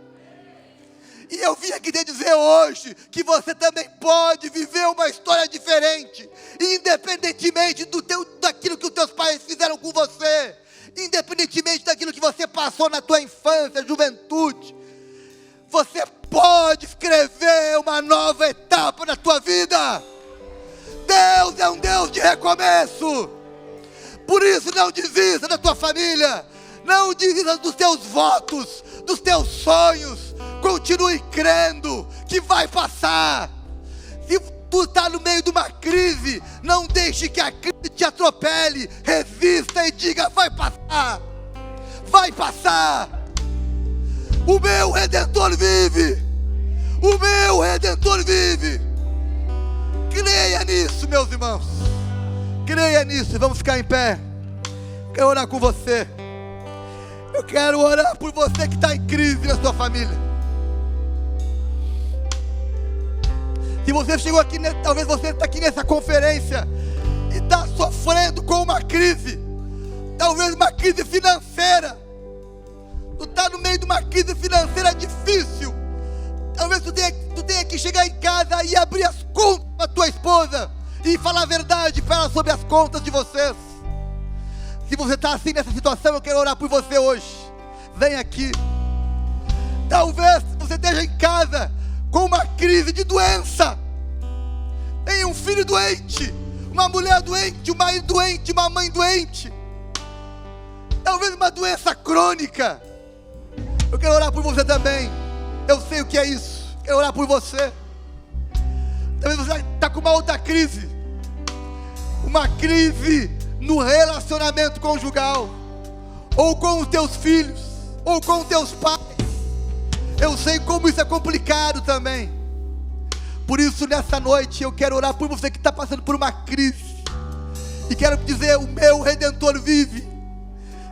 E eu vim aqui te dizer hoje que você também pode viver uma história diferente, independentemente daquilo que os teus pais fizeram com você, independentemente daquilo que você passou na tua infância, juventude. Você pode escrever uma nova etapa na tua vida. Deus é um Deus de recomeço. Por isso não desista da tua família. Não desista dos teus votos, dos teus sonhos. Continue crendo que vai passar. Se tu está no meio de uma crise, não deixe que a crise te atropele. Resista e diga: vai passar. Vai passar. O meu Redentor vive. O meu Redentor vive. Creia nisso, meus irmãos. Creia nisso. Vamos ficar em pé. Quero orar com você. Eu quero orar por você que está em crise na sua família. Se você chegou aqui, talvez você está aqui nessa conferência e está sofrendo com uma crise, talvez uma crise financeira. Tu está no meio de uma crise financeira difícil. Talvez tu tenha que chegar em casa e abrir as contas para tua esposa e falar a verdade para ela sobre as contas de vocês. Se você está assim nessa situação, eu quero orar por você hoje. Vem aqui. Talvez você esteja em casa com uma crise de doença. Tem um filho doente, uma mulher doente, um marido doente, uma mãe doente. Talvez uma doença crônica. Eu quero orar por você também. Eu sei o que é isso. Quero orar por você. Talvez você está com uma outra crise. Uma crise no relacionamento conjugal, ou com os teus filhos, ou com os teus pais. Eu sei como isso é complicado também. Por isso, nessa noite, eu quero orar por você que está passando por uma crise. E quero dizer: o meu Redentor vive.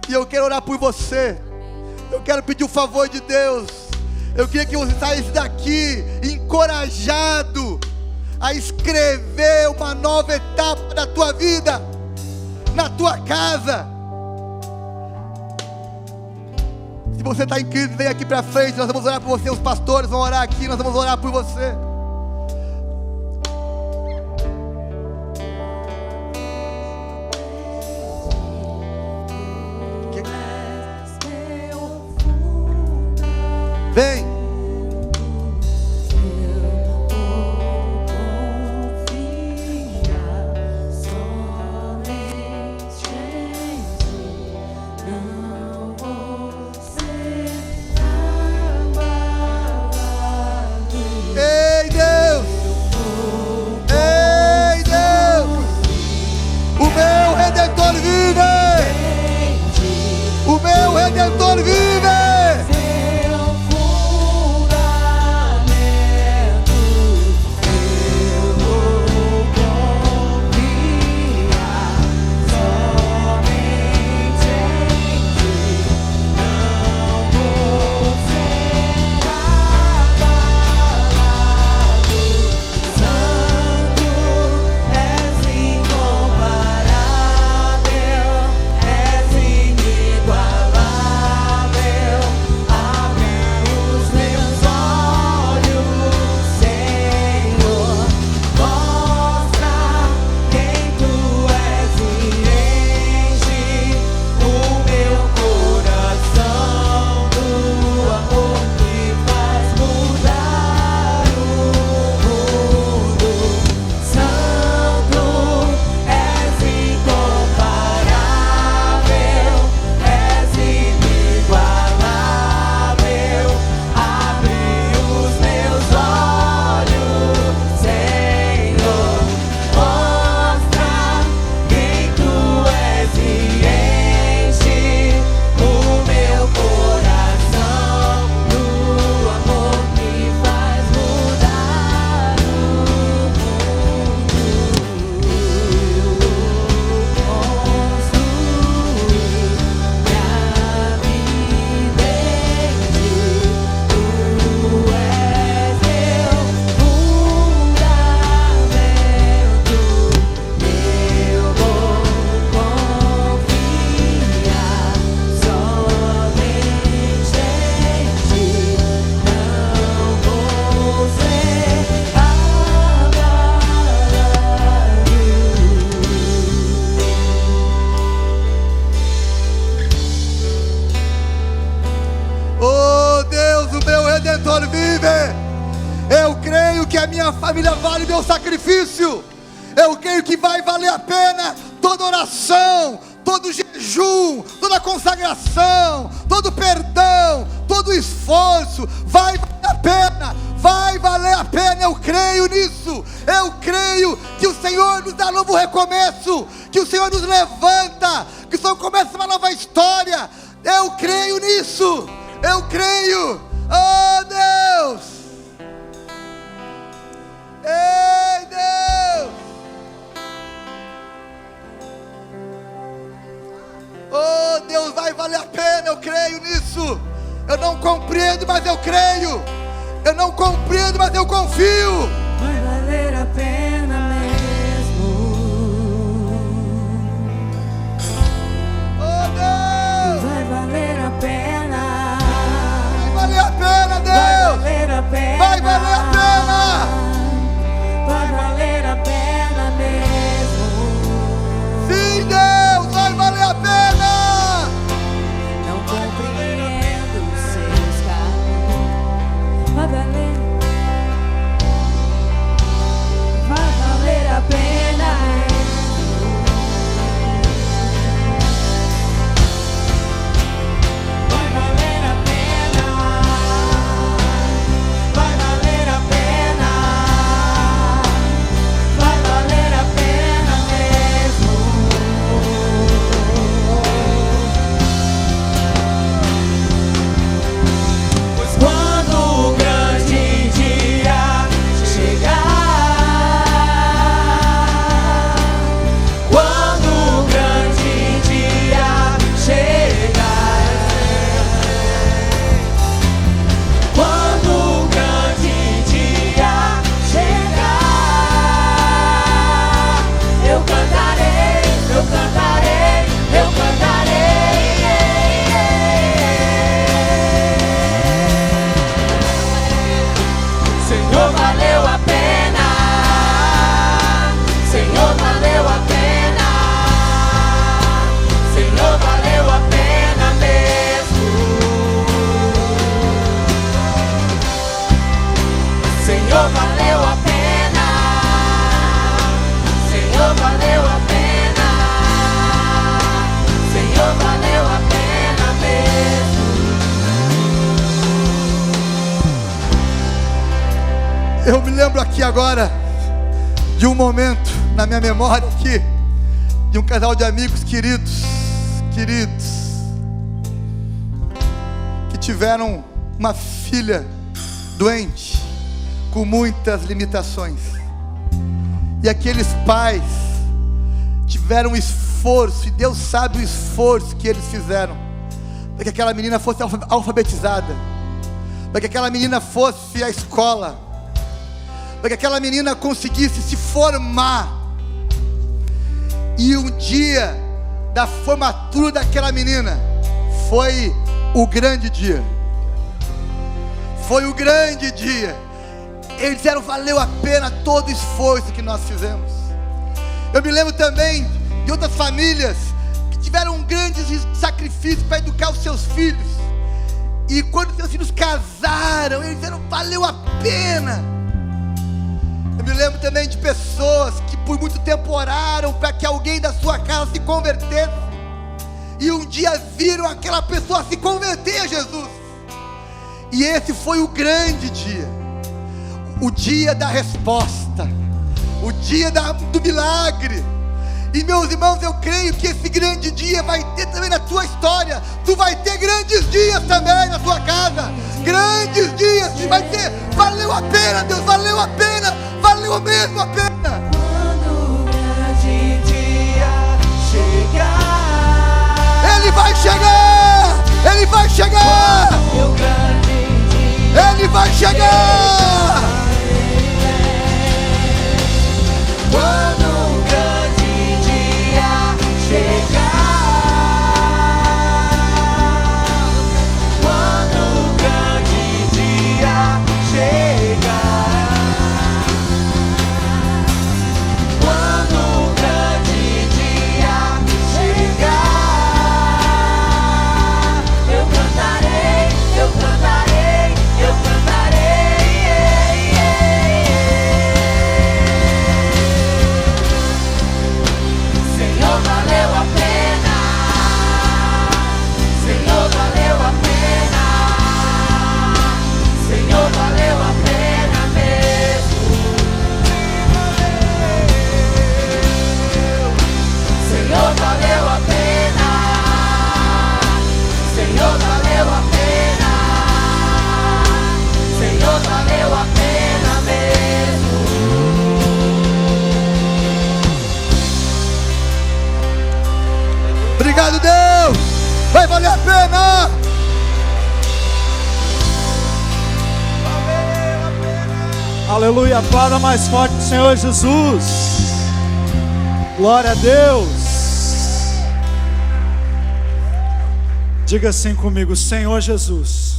E eu quero orar por você. Eu quero pedir o favor de Deus. Eu queria que você saísse daqui encorajado a escrever uma nova etapa da tua vida, na tua casa. Se você está em crise, vem aqui para frente. Nós vamos orar por você. Os pastores vão orar aqui. Nós vamos orar por você. Vem. Redentor vive! Seu fundamento, eu vou confiar somente em ti, não vou ser abalado. Santo, és incomparável, és inigualável. Abre os meus olhos, Senhor, mostra quem tu és e enche o meu coração do amor que faz mudar o mundo. Santo, és incomparável, és inigualável. Abre os meus olhos, Senhor, mostra quem tu és e enche o meu coração do amor que faz mudar o mundo. Construir minha vida em ti, tu és meu fundamento, eu vou confiar somente em ti, não vou ser abalado. Oh Deus, o meu Redentor vive. Eu creio que a minha família vale meu sacrifício. Eu creio que vai valer a pena toda oração, todo jejum, toda consagração, todo perdão, todo o esforço vai valer a pena. Vai valer a pena, eu creio nisso. Eu creio que o Senhor nos dá novo recomeço, que o Senhor nos levanta, que o Senhor começa uma nova história. Eu creio nisso, eu creio. Oh Deus, ei Deus, oh Deus, vai valer a pena, eu creio nisso. Eu não compreendo, mas eu creio. Eu não compreendo, mas eu confio. Vai valer a pena mesmo. Oh Deus, vai valer a pena. Vai valer a pena, Deus. Vai valer a pena. Vai valer a pena. Vai valer a pena mesmo. Sim, Deus, vai valer a pena. Não compreendo os seus caminhos. Vai valer a pena. Vai valer a pena. Vai valer a pena. Vai valer a pena mesmo. Pois quando o grande dia chegar, quando o grande dia chegar, quando o grande dia chegar, eu cantarei, eu cantarei, eu cantarei. Senhor, valeu a pena. Senhor, valeu a pena. Senhor, valeu a pena mesmo. Senhor, valeu a pena. Senhor, valeu a pena. Senhor, valeu a pena mesmo. Eu me lembro aqui agora de um momento na minha memória aqui, de um casal de amigos queridos, que tiveram uma filha doente, com muitas limitações. E aqueles pais tiveram um esforço, e Deus sabe o esforço que eles fizeram, para que aquela menina fosse alfabetizada, para que aquela menina fosse à escola, para que aquela menina conseguisse se formar. E um dia da formatura daquela menina foi o grande dia. Foi o grande dia. Eles disseram, valeu a pena todo o esforço que nós fizemos. Eu me lembro também de outras famílias que tiveram grandes sacrifícios para educar os seus filhos. E quando seus filhos casaram, eles disseram, valeu a pena. Eu me lembro também de pessoas que por muito tempo oraram para que alguém da sua casa se convertesse, e um dia viram aquela pessoa se converter a Jesus. E esse foi o grande dia, o dia da resposta, o dia do milagre. E meus irmãos, eu creio que esse grande dia vai ter também na tua história. Tu vai ter grandes dias também na tua casa, grandes dias que vai ter. Valeu a pena, Deus, valeu a pena, valeu mesmo a pena. Quando o grande dia chegar, Ele vai chegar, Ele vai chegar, o grande dia Ele vai chegar. quando o grande dia chegar, quando o grande dia chegar, quando o grande dia chegar, eu cantarei, pena. Aleluia, aplauda mais forte o Senhor Jesus. Glória a Deus. Diga assim comigo: Senhor Jesus,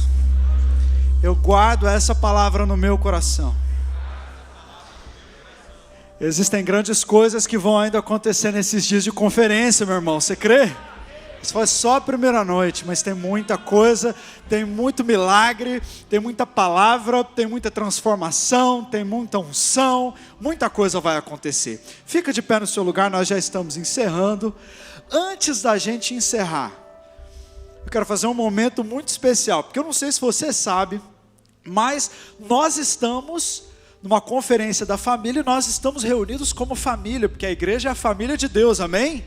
eu guardo essa palavra no meu coração. Existem grandes coisas que vão ainda acontecer nesses dias de conferência, meu irmão, você crê? Isso foi só a primeira noite, mas tem muita coisa, tem muito milagre, tem muita palavra, tem muita transformação, tem muita unção, muita coisa vai acontecer. Fica de pé no seu lugar, nós já estamos encerrando. Antes da gente encerrar, eu quero fazer um momento muito especial, porque eu não sei se você sabe, mas nós estamos numa conferência da família e nós estamos reunidos como família, porque a igreja é a família de Deus, amém?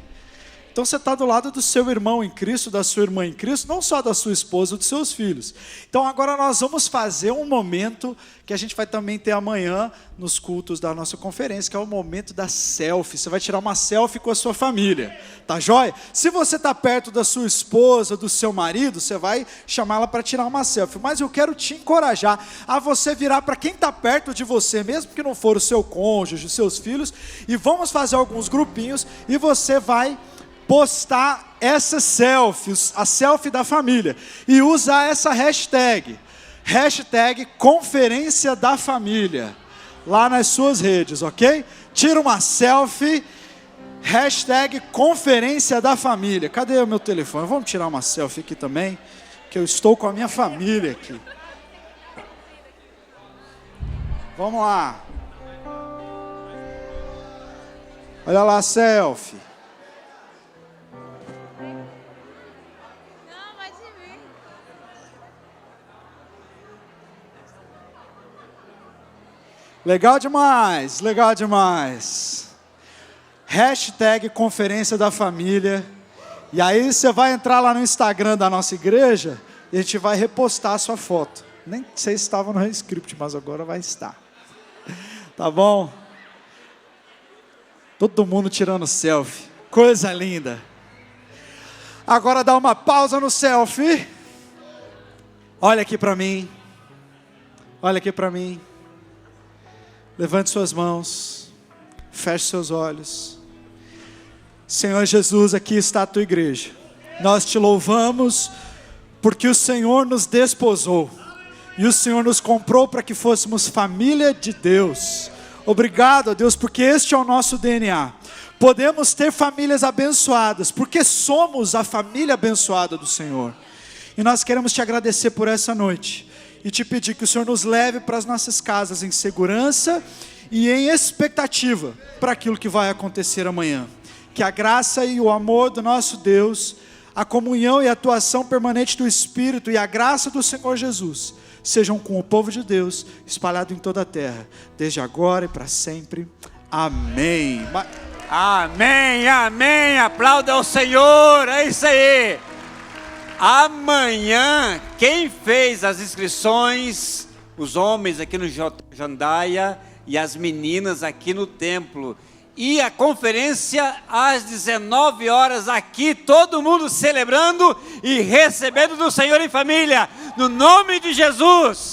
Então você está do lado do seu irmão em Cristo, da sua irmã em Cristo, não só da sua esposa, dos seus filhos. Então agora nós vamos fazer um momento que a gente vai também ter amanhã nos cultos da nossa conferência, que é o momento da selfie. Você vai tirar uma selfie com a sua família, tá joia? Se você está perto da sua esposa, do seu marido, você vai chamá-la para tirar uma selfie. Mas eu quero te encorajar a você virar para quem está perto de você, mesmo que não for o seu cônjuge, os seus filhos, e vamos fazer alguns grupinhos e você vai postar essas selfies, a selfie da família, e usar essa hashtag conferência da família, lá nas suas redes, ok? Tira uma selfie, hashtag conferência da família. Cadê o meu telefone? Vamos tirar uma selfie aqui também, que eu estou com a minha família aqui. Vamos lá. Olha lá a selfie. Legal demais, legal demais. Hashtag conferência da família. E aí você vai entrar lá no Instagram da nossa igreja e a gente vai repostar a sua foto. Nem sei se estava no script, mas agora vai estar. Tá bom? Todo mundo tirando selfie. Coisa linda. Agora dá uma pausa no selfie. Olha aqui para mim. Olha aqui para mim. Levante suas mãos, feche seus olhos. Senhor Jesus, aqui está a tua igreja. Nós te louvamos porque o Senhor nos desposou e o Senhor nos comprou para que fôssemos família de Deus. Obrigado a Deus, porque este é o nosso DNA. Podemos ter famílias abençoadas, porque somos a família abençoada do Senhor. E nós queremos te agradecer por essa noite e te pedir que o Senhor nos leve para as nossas casas em segurança e em expectativa para aquilo que vai acontecer amanhã. Que a graça e o amor do nosso Deus, a comunhão e a atuação permanente do Espírito e a graça do Senhor Jesus sejam com o povo de Deus espalhado em toda a terra, desde agora e para sempre. Amém. Amém, amém. Aplauda ao Senhor, é isso aí. Amanhã, quem fez as inscrições, os homens aqui no Jandaia e as meninas aqui no templo. E a conferência às 19 horas aqui, todo mundo celebrando e recebendo do Senhor em família, no nome de Jesus.